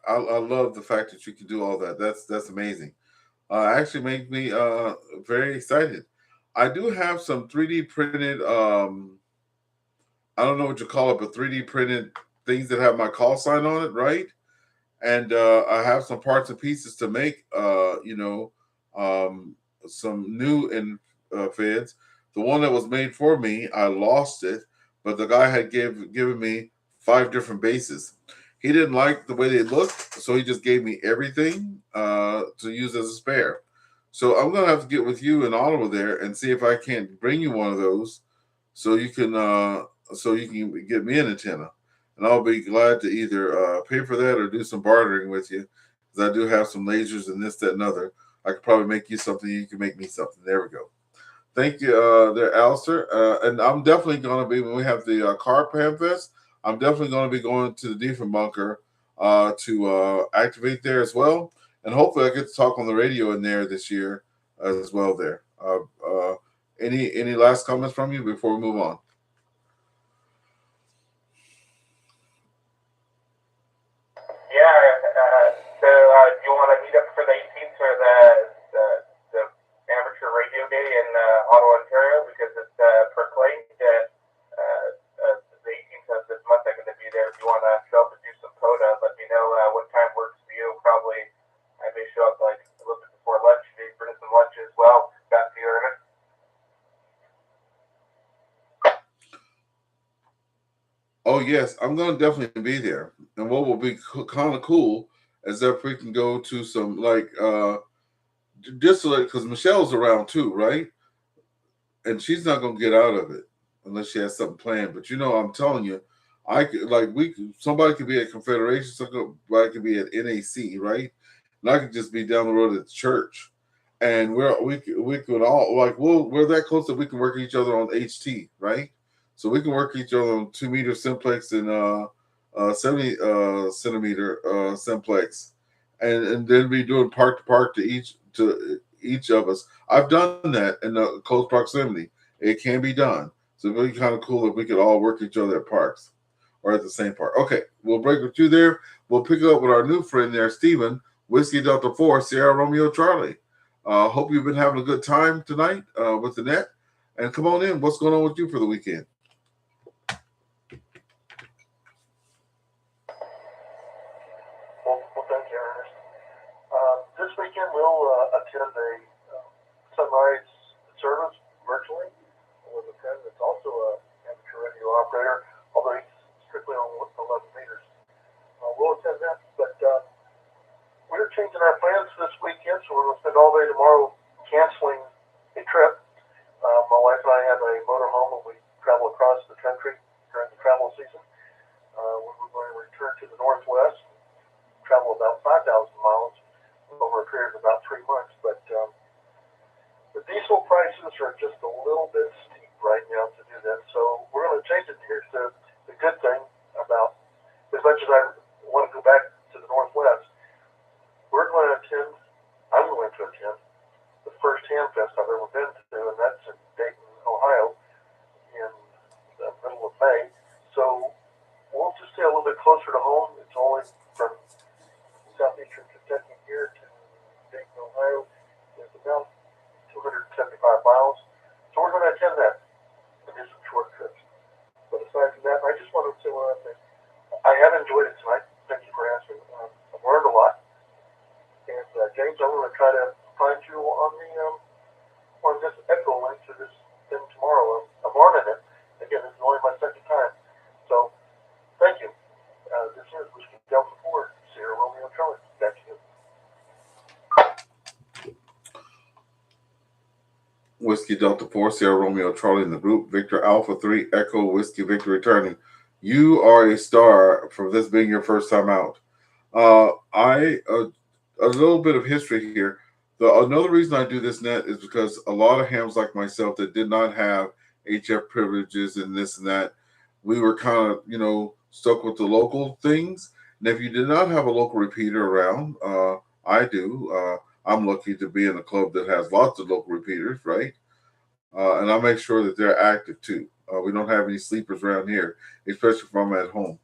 I love the fact that you can do all that. That's amazing. Actually makes me very excited. I do have some 3D printed I don't know what you call it, but 3D printed things that have my call sign on it, right? And I have some parts and pieces to make, um, some new in feds. The one that was made for me, I lost it, but the guy had given me 5 different bases. He didn't like the way they looked, so he just gave me everything to use as a spare. So I'm gonna have to get with you in Ottawa there and see if I can't bring you one of those, so you can get me an antenna, and I'll be glad to either pay for that or do some bartering with you, because I do have some lasers and this, that, and other. I could probably make you something. You can make me something. There we go. Thank you, there, Alistair. And I'm definitely going to be, when we have the car Pam Fest, I'm definitely going to be going to the Defense Bunker to activate there as well. And hopefully I get to talk on the radio in there this year as well there. Any last comments from you before we move on? Yeah. So you want to meet up for the 18th for the amateur radio day in Ottawa, Ontario, because it's proclaimed that the 18th of this month I'm going to be there. If you want to show up and do some POTA, let me know what time works for you. Probably I may show up like a little bit before lunch. Maybe bring some lunch as well. Back to you, Ernest. Oh yes, I'm going to definitely be there. And what will be kind of cool is if we can go to some like just to because Michelle's around too, right? And she's not going to get out of it unless she has something planned. But I'm telling you, I could like somebody could be at Confederation, somebody could be at NAC, right? And I could just be down the road at the church, and we could all like we're that close that we can work each other on HT, right? So we can work each other on 2 meter simplex and 70 centimeter simplex, and then be doing part to part to each of us. I've done that in close proximity. It can be done. So it'd be kind of cool if we could all work each other at parks or at the same park. Okay, we'll break with you there. We'll pick up with our new friend there, Stephen, Whiskey Delta 4, Sierra Romeo Charlie. Hope you've been having a good time tonight with the net. And come on in. What's going on with you for the weekend? Well, thank you, Ernest. This weekend we'll attend a sunrise service virtually with a friend that's also an amateur radio operator, although he's strictly on 11 meters. We'll attend that, but we're changing our plans this weekend, so we're going to spend all day tomorrow canceling a trip. My wife and I have a motorhome, and we travel across the country during the travel season. We're going to return to the Northwest, travel about 5,000 miles over a period of about 3 months, but the diesel prices are just a little bit steep right now to do that, so we're going to change it. Here's the good thing about, as much as I want to go back to the Northwest, I'm going to attend the first Ham Fest I've ever been to, and that's in Dayton, Ohio, in the middle of May, so we'll just stay a little bit closer to home. It's only from southeastern Kentucky here to Dayton, Ohio. It's about 275 miles. So we're going to attend that and do some short trips. But aside from that, I just wanted to say I have enjoyed it tonight. Thank you for asking. I've learned a lot. And James, I'm going to try to find you on this EchoLink to this thing tomorrow. I'm learning it. Again, this is only my second time. So thank you. This is Whiskey Delta 4, Sierra Romeo Charlie. Back to you. Whiskey Delta 4, Sierra Romeo Charlie in the group, Victor Alpha 3, Echo Whiskey Victor returning. You are a star for this being your first time out. A little bit of history here. Another reason I do this net is because a lot of hams like myself that did not have HF privileges and this and that, we were kind of, stuck with the local things. And if you did not have a local repeater around, I do. I'm lucky to be in a club that has lots of local repeaters, right? And I make sure that they're active too. We don't have any sleepers around here, especially if I'm at home.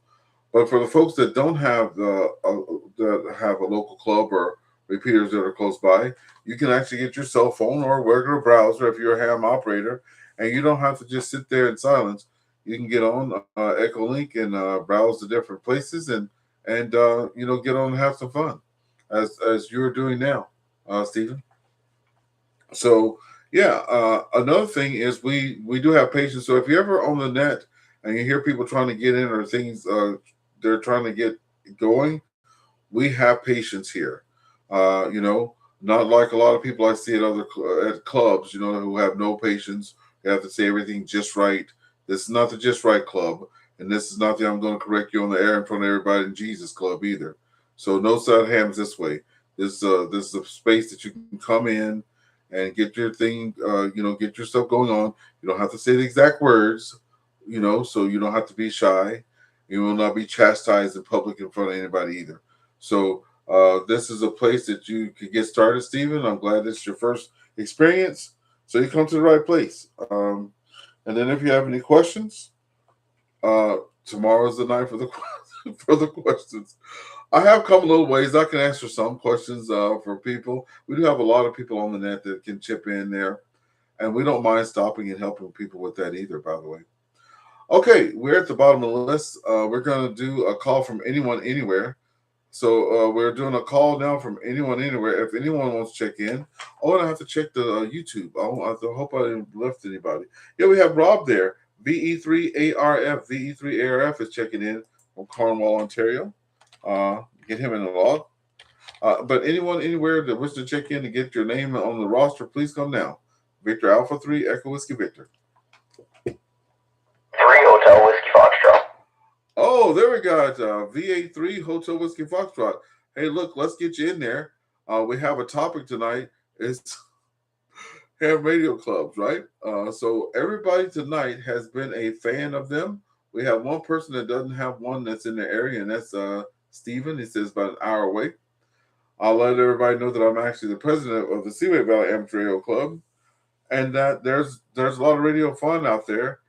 But for the folks that don't have that have a local club or repeaters that are close by, you can actually get your cell phone or a regular browser if you're a ham operator, and you don't have to just sit there in silence. You can get on EchoLink and browse the different places and get on and have some fun, as you're doing now, Stephen. So yeah, another thing is we do have patience. So if you're ever on the net and you hear people trying to get in or things they're trying to get going, we have patience here. Not like a lot of people I see at at clubs, who have no patience. They have to say everything just right. This is not the just right club, and this is not the I'm going to correct you on the air in front of everybody in Jesus club either. So no side hams this way. This is a space that you can come in and get your thing, get your stuff going on. You don't have to say the exact words, so you don't have to be shy. You will not be chastised in public in front of anybody either. So this is a place that you could get started, Stephen. I'm glad this is your first experience. So you come to the right place. And then if you have any questions, uh, tomorrow's the night for the for the questions. I have come a little ways. I can answer some questions for people. We do have a lot of people on the net that can chip in there, and we don't mind stopping and helping people with that either. By the way. Okay, we're at the bottom of the list. We're going to do a call from anyone anywhere. So we're doing a call now from anyone anywhere. If anyone wants to check in, oh, and I have to check the YouTube. I hope I didn't left anybody. Yeah, we have Rob there. VE3ARF. VE3ARF is checking in from Cornwall, Ontario. Get him in the log. But anyone anywhere that wishes to check in and get your name on the roster, please come now. Victor Alpha 3 Echo Whiskey Victor. 3 Hotel Whiskey Foxtrot. Oh, there we got VA3 Hotel Whiskey Foxtrot. Hey, look, let's get you in there. We have a topic tonight. It's ham radio clubs, right? So everybody tonight has been a fan of them. We have one person that doesn't have one that's in the area, and that's Stephen. He says about an hour away. I'll let everybody know that I'm actually the president of the Seaway Valley Amateur Radio Club, and that there's a lot of radio fun out there.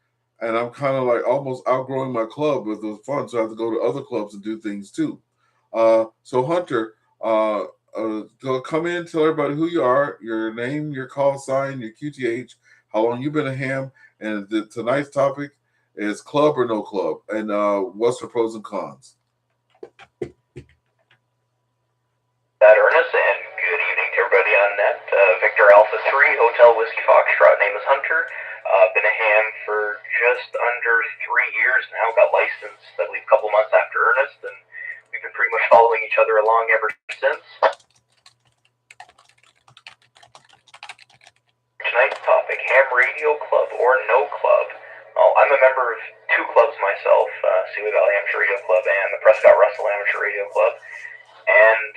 And I'm kind of like almost outgrowing my club with those fun, so I have to go to other clubs and do things too. So Hunter, go come in, tell everybody who you are, your name, your call sign, your QTH, how long you've been a ham, and tonight's topic is club or no club, and what's the pros and cons. That Ernest, and good evening to everybody on net. Victor Alpha 3 Hotel Whiskey Foxtrot. Name is Hunter. Been a ham for just under 3 years now. Got licensed, I believe, a couple months after Ernest, and we've been pretty much following each other along ever since. Tonight's topic, ham radio club or no club. Well, I'm a member of 2 clubs myself, Seaway Valley Amateur Radio Club and the Prescott Russell Amateur Radio Club. And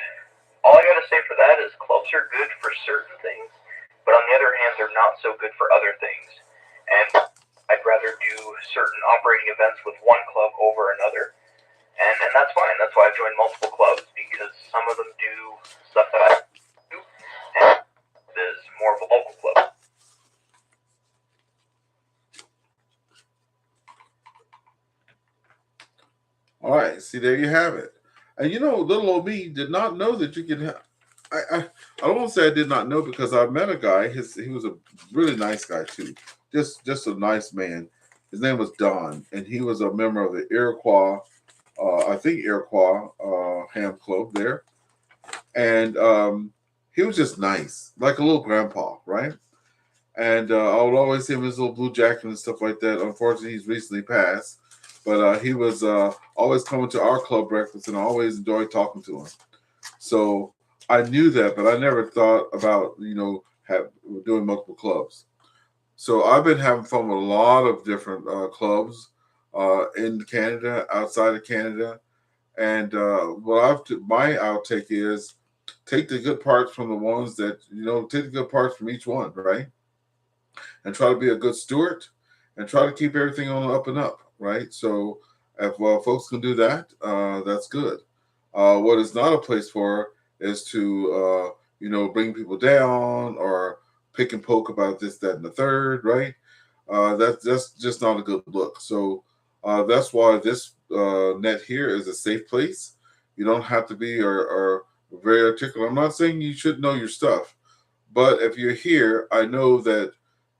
all I gotta say for that is clubs are good for certain things, but on the other hand, they're not so good for other things. And I'd rather do certain operating events with one club over another. And that's fine. That's why I've joined multiple clubs, because some of them do stuff that I do, and is more of a local club. All right, see, there you have it. And little old me did not know that you could have. I don't want to say I did not know, because I met a guy. He was a really nice guy too, just a nice man. His name was Don, and he was a member of the Iroquois, I think Iroquois ham club there, and he was just nice, like a little grandpa, right? And I would always see him in his little blue jacket and stuff like that. Unfortunately, he's recently passed, but he was always coming to our club breakfast, and I always enjoyed talking to him. So I knew that, but I never thought about doing multiple clubs. So I've been having fun with a lot of different clubs in Canada, outside of Canada, and my outtake is take the good parts from the ones that take the good parts from each one, right? And try to be a good steward, and try to keep everything on the up and up, right? So if folks can do that, that's good. What is not a place for is to bring people down or pick and poke about this, that, and the third, right? That's just not a good look. So That's why this net here is a safe place. You don't have to be or very articulate. I'm not saying you should know your stuff, but if you're here, I know that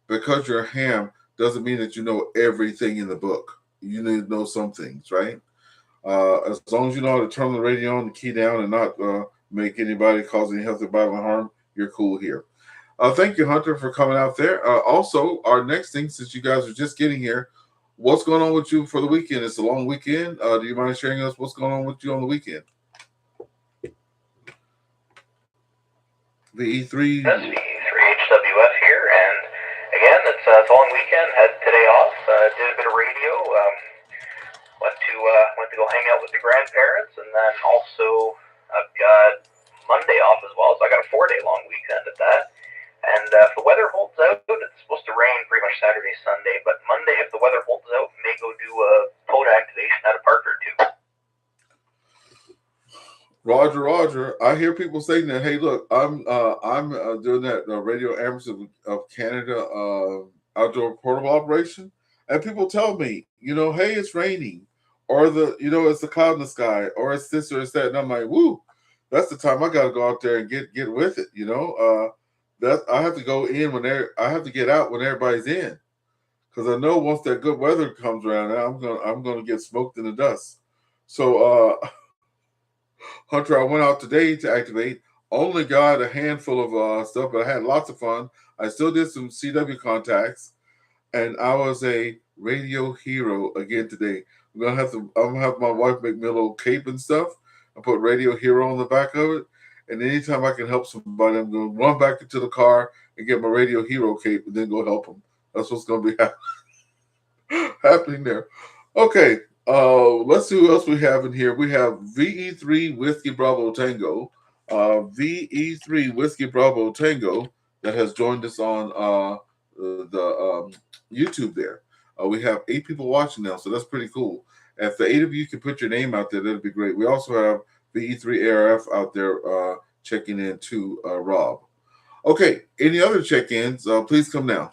because you're a ham doesn't mean that you know everything in the book. You need to know some things, right? As long as you know how to turn the radio on, the key down, and not make anybody cause any health or bodily harm, you're cool here. Thank you, Hunter, for coming out there. Also, our next thing, since you guys are just getting here, what's going on with you for the weekend? It's a long weekend. Do you mind sharing us what's going on with you on the weekend? VE3. That's VE3HWF here, and again, it's a long weekend. Had today off. Did a bit of radio. Went to go hang out with the grandparents, and then also I've got Monday off as well, so I got a 4-day long weekend at that. And if the weather holds out, it's supposed to rain pretty much Saturday, Sunday, but Monday, if the weather holds out, may go do a POTA activation at a park or two. Roger. I hear people saying that. Hey, look, I'm doing that Radio Amherst of Canada outdoor portable operation, and people tell me, hey, it's raining, or it's a cloud in the sky, or it's this or it's that, and I'm like, woo, that's the time I got to go out there and get with it. That I have to go in I have to get out when everybody's in, because I know once that good weather comes around, I'm gonna get smoked in the dust. So. Hunter, I went out today to activate. Only got a handful of stuff, but I had lots of fun. I still did some CW contacts, and I was a radio hero again today. I'm gonna have my wife make me a little cape and stuff. I put Radio Hero on the back of it, and anytime I can help somebody, I'm gonna run back into the car and get my Radio Hero cape, and then go help them. That's what's gonna be happening there. Okay. Let's see who else we have in here. We have VE3 Whiskey Bravo Tango. VE3 Whiskey Bravo Tango that has joined us on the YouTube there. We have 8 people watching now, so that's pretty cool. If the 8 of you can put your name out there, that'd be great. We also have VE3 ARF out there checking in too, Rob. Okay, any other check-ins, please come now.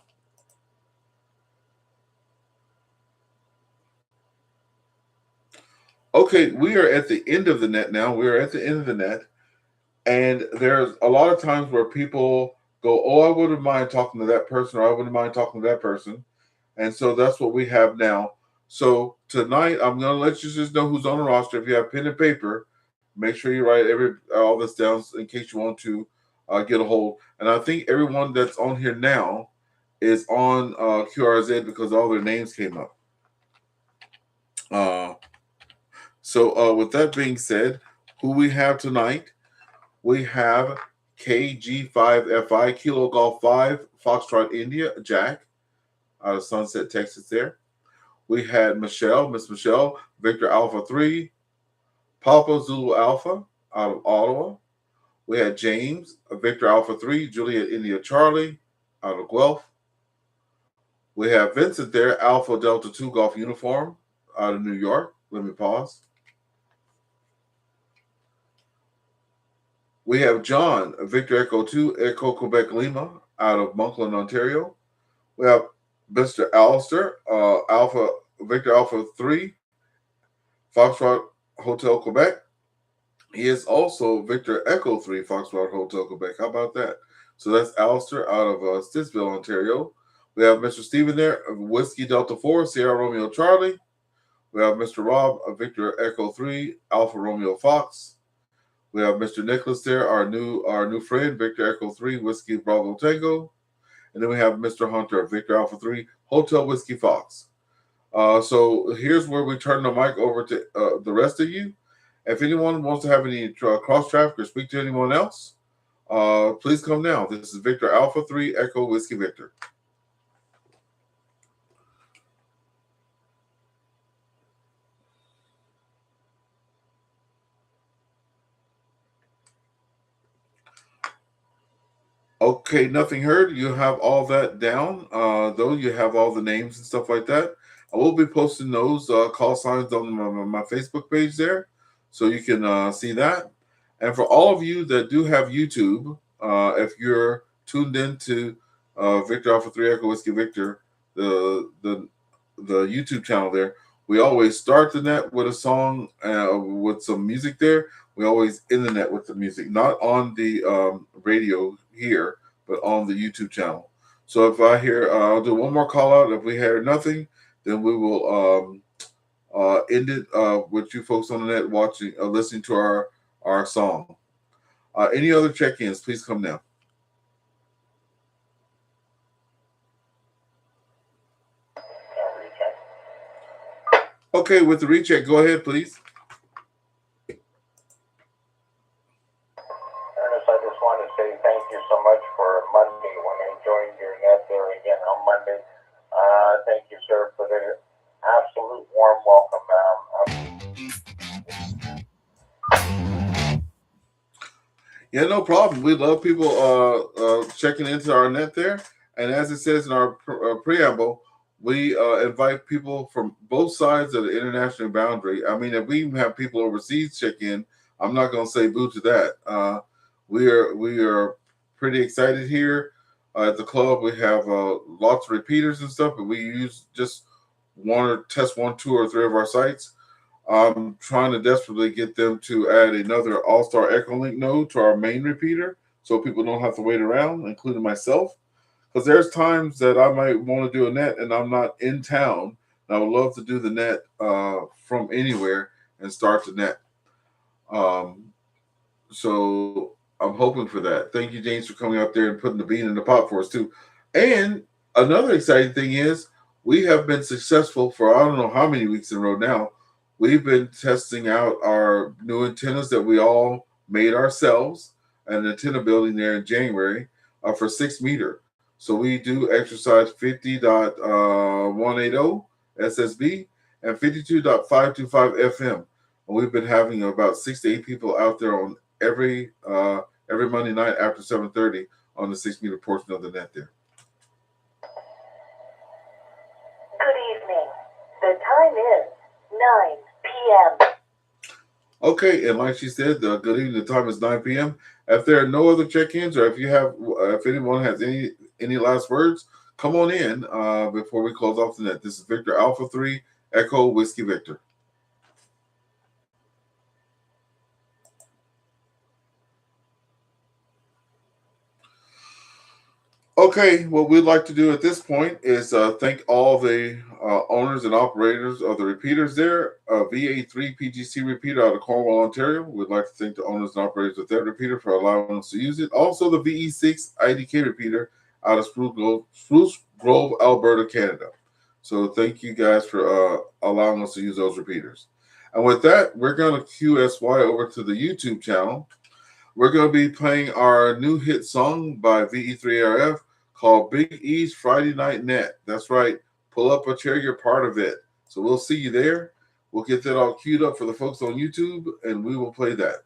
Okay, we are at the end of the net now. We are at the end of the net. And there's a lot of times where people go, oh, I wouldn't mind talking to that person, or I wouldn't mind talking to that person. And so that's what we have now. So tonight, I'm going to let you just know who's on the roster. If you have pen and paper, make sure you write all this down in case you want to get a hold. And I think everyone that's on here now is on QRZ because all their names came up. So with that being said, who we have tonight, we have KG5FI, Kilo Golf 5, Foxtrot India, Jack, out of Sunset, Texas there. We had Miss Michelle, Victor Alpha 3, Papa Zulu Alpha, out of Ottawa. We had James, Victor Alpha 3, Juliet India Charlie, out of Guelph. We have Vincent there, Alpha Delta 2 Golf Uniform, out of New York. Let me pause. We have John, Victor Echo 2, Echo Quebec Lima, out of Monkland, Ontario. We have Mr. AllStar, Victor Alpha 3, Foxtrot Hotel Quebec. He is also Victor Echo 3, Foxtrot Hotel Quebec. How about that? So that's AllStar out of Stittsville, Ontario. We have Mr. Steven there, Whiskey Delta 4, Sierra Romeo Charlie. We have Mr. Rob, Victor Echo 3, Alpha Romeo Fox. We have Mr. Nicholas there, our new friend, Victor Echo 3, Whiskey Bravo Tango. And then we have Mr. Hunter, Victor Alpha 3, Hotel Whiskey Fox. So here's where we turn the mic over to the rest of you. If anyone wants to have any cross traffic or speak to anyone else, please come now. This is Victor Alpha 3, Echo Whiskey Victor. Okay, nothing heard. You have all that down, though. You have all the names and stuff like that. I will be posting those call signs on my Facebook page there, so you can see that. And for all of you that do have YouTube, if you're tuned in to Victor Alpha 3 Echo Whiskey Victor, the YouTube channel there, We always start the net with a song with some music there. We always end the net with the music, not on the radio here, but on the YouTube channel. So if I hear, I'll do one more call out. If we hear nothing, then we will end it with you folks on the net watching, listening to our song. Any other check-ins? Please come now. Okay, with the recheck, go ahead, please. Ernest, I just want to say thank you so much for Monday when I joined your net there again on Monday. Thank you, sir, for the absolute warm welcome. Yeah, no problem. We love people checking into our net there. And as it says in our preamble, we invite people from both sides of the international boundary. I mean, if we even have people overseas check in, I'm not going to say boo to that. We are pretty excited here at the club. We have lots of repeaters and stuff, but we use just test one, two, or three of our sites. I'm trying to desperately get them to add another AllStar EchoLink node to our main repeater so people don't have to wait around, including myself. Because there's times that I might want to do a net and I'm not in town. And I would love to do the net from anywhere and start the net. So I'm hoping for that. Thank you, James, for coming out there and putting the bean in the pot for us, too. And another exciting thing is we have been successful for I don't know how many weeks in a row now. We've been testing out our new antennas that we all made ourselves at an antenna building there in January for 6 meter. So we do exercise 50.180 SSB and 52.525 FM. And we've been having about 6 to 8 people out there on every Monday night after 7:30 on the 6 meter portion of the net there. Good evening. The time is 9 p.m. Okay, and like she said, good evening. The time is 9 p.m. If there are no other check-ins, or if anyone has any last words, come on in before we close off the net. This is Victor Alpha 3 Echo Whiskey Victor. Okay, what we'd like to do at this point is thank all the owners and operators of the repeaters there. VA3 PGC repeater out of Cornwall, Ontario. We'd like to thank the owners and operators of that repeater for allowing us to use it. Also, the VE6 IDK repeater out of Spruce Grove, Alberta, Canada. So thank you guys for allowing us to use those repeaters. And with that, we're going to QSY over to the YouTube channel. We're going to be playing our new hit song by VE3RF called Big E's Friday Night Net. That's right. Pull up a chair. You're part of it. So we'll see you there. We'll get that all queued up for the folks on YouTube, and we will play that.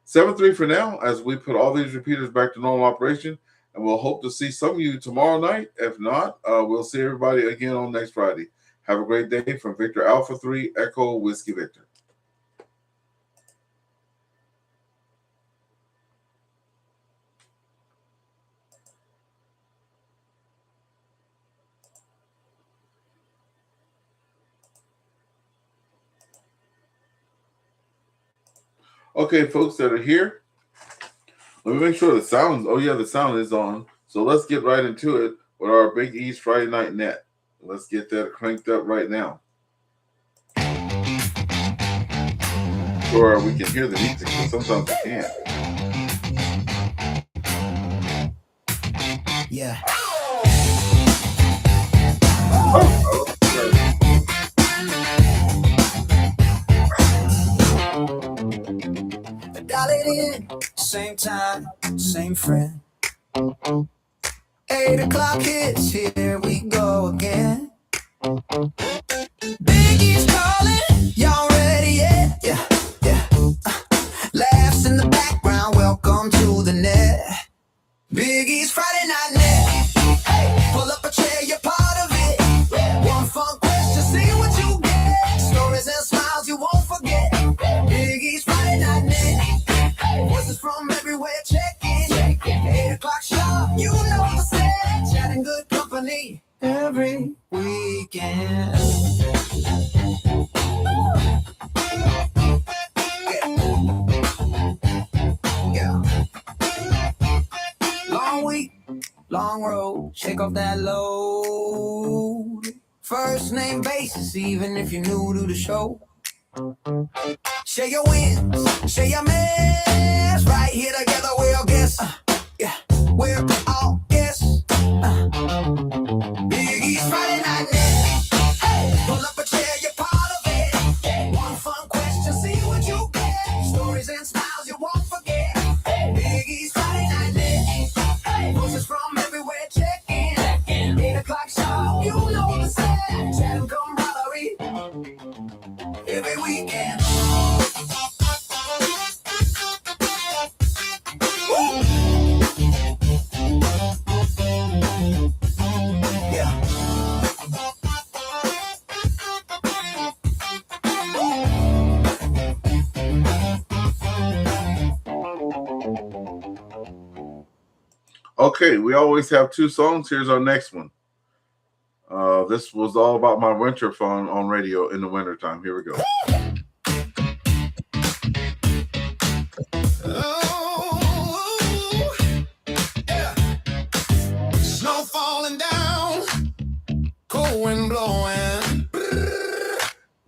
7-3 for now as we put all these repeaters back to normal operation, and we'll hope to see some of you tomorrow night. If not, we'll see everybody again on next Friday. Have a great day from Victor Alpha 3 Echo Whiskey Victor. Okay, folks that are here, let me make sure the sound. Oh yeah, the sound is on. So let's get right into it with our Big E's Friday Night Net. Let's get that cranked up right now. Or we can hear the music, but sometimes we can't. Yeah. Dial it in, same time, same friend. 8 o'clock hits, here we go again. Biggie's calling, y'all ready yet? Yeah. Laughs in the background, welcome to the net. Biggie's Friday Night Net. Hey, pull up a chair, you're part of it. One fun question, see what you get. Stories and smiles you won't forget. Biggie's Friday Night Net. Voices from everywhere, check in. 8 o'clock sharp, you know the set. Chatting good company every weekend. long road, shake off that load. First name basis, even if you're new to the show. Share your wins, share your mess. Right here together, we're all guests. Yeah, we're all guests. Big East Friday Night Net. Hey, pull up a chair, you're part of it. One fun question, see what you get. Stories and smiles you won't forget. Big East Friday Night Net. Hey, voices from everywhere, check in. 8 o'clock sharp, you know the set. Chat and camaraderie every weekend. Okay, we always have 2 songs. Here's our next one. This was all about my winter fun on radio in the wintertime. Here we go. Oh, yeah. Snow falling down, cold wind blowing.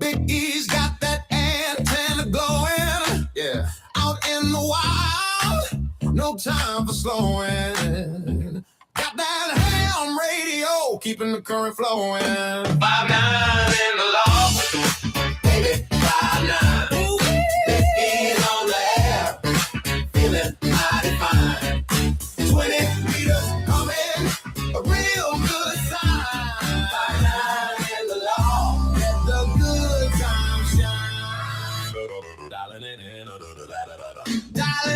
Big E's got that antenna glowing. Yeah. Out in the wild, no time for slowing. Got that ham radio, keeping the current flowing. 5-9 in the law, baby, 5-9. Big E's on the air, feeling mighty fine. 20 meters coming, a real good sign. 5-9 in the law, let the good times shine. Dialing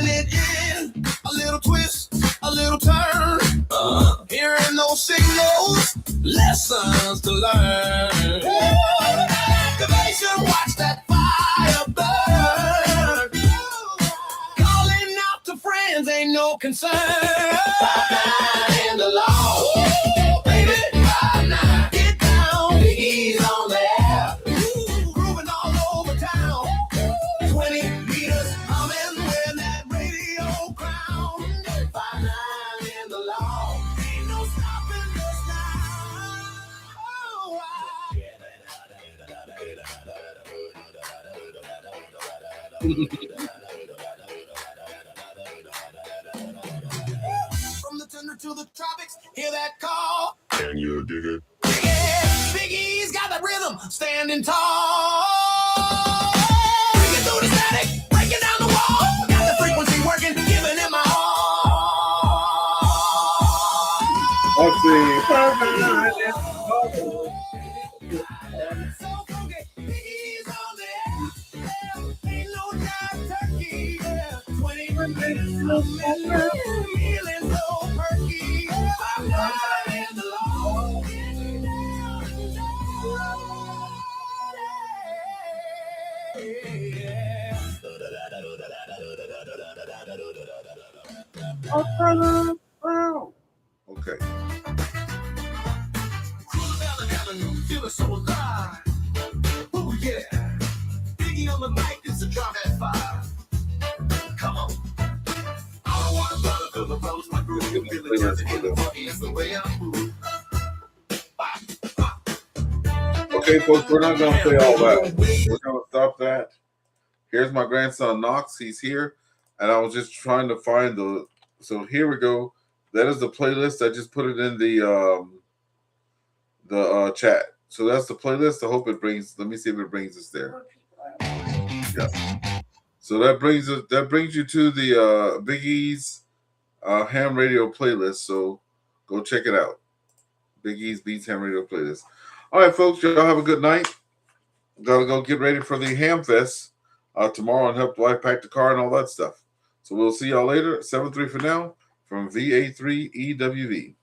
it in, a little twist, a little turn. Hearing those signals, lessons to learn. Activation, watch that fire burn. Calling out to friends, ain't no concern. 5-9 in the law, baby, 5-9. Get down, Big E's on the air. Grooving all over town. 20 meters humming with that radio crown. 5-9 in the law, ain't no stopping us now. From the tundra to the tropics, hear that call. Can you dig it? Yeah, Big E's got that rhythm, standing tall. Breaking through the static, breaking down the wall. Got the frequency working, giving it my all. Let's see. So funky, Big E's on there. Ain't no jive turkey. 20 minutes, feeling so perky. 5-9 in the law. Okay. Feeling so alive. Oh yeah. Biggie on the mic is a drop at 5. Come on. I don't want to bother feel the flows, my groove. Feeling just in the funky, it's the way I move. Okay, folks, we're not going to play all that. We're going to stop that. Here's my grandson, Knox. He's here. And I was just trying to find the... So here we go. That is the playlist. I just put it in the chat. So that's the playlist. I hope it brings... Let me see if it brings us there. Yeah. So that brings you to the Big E's ham radio playlist. So go check it out. Big E's Beats Ham Radio playlist. All right, folks, y'all have a good night. Gotta go get ready for the Ham Fest tomorrow and help the wife pack the car and all that stuff. So we'll see y'all later. 7-3 for now from VA3EWV.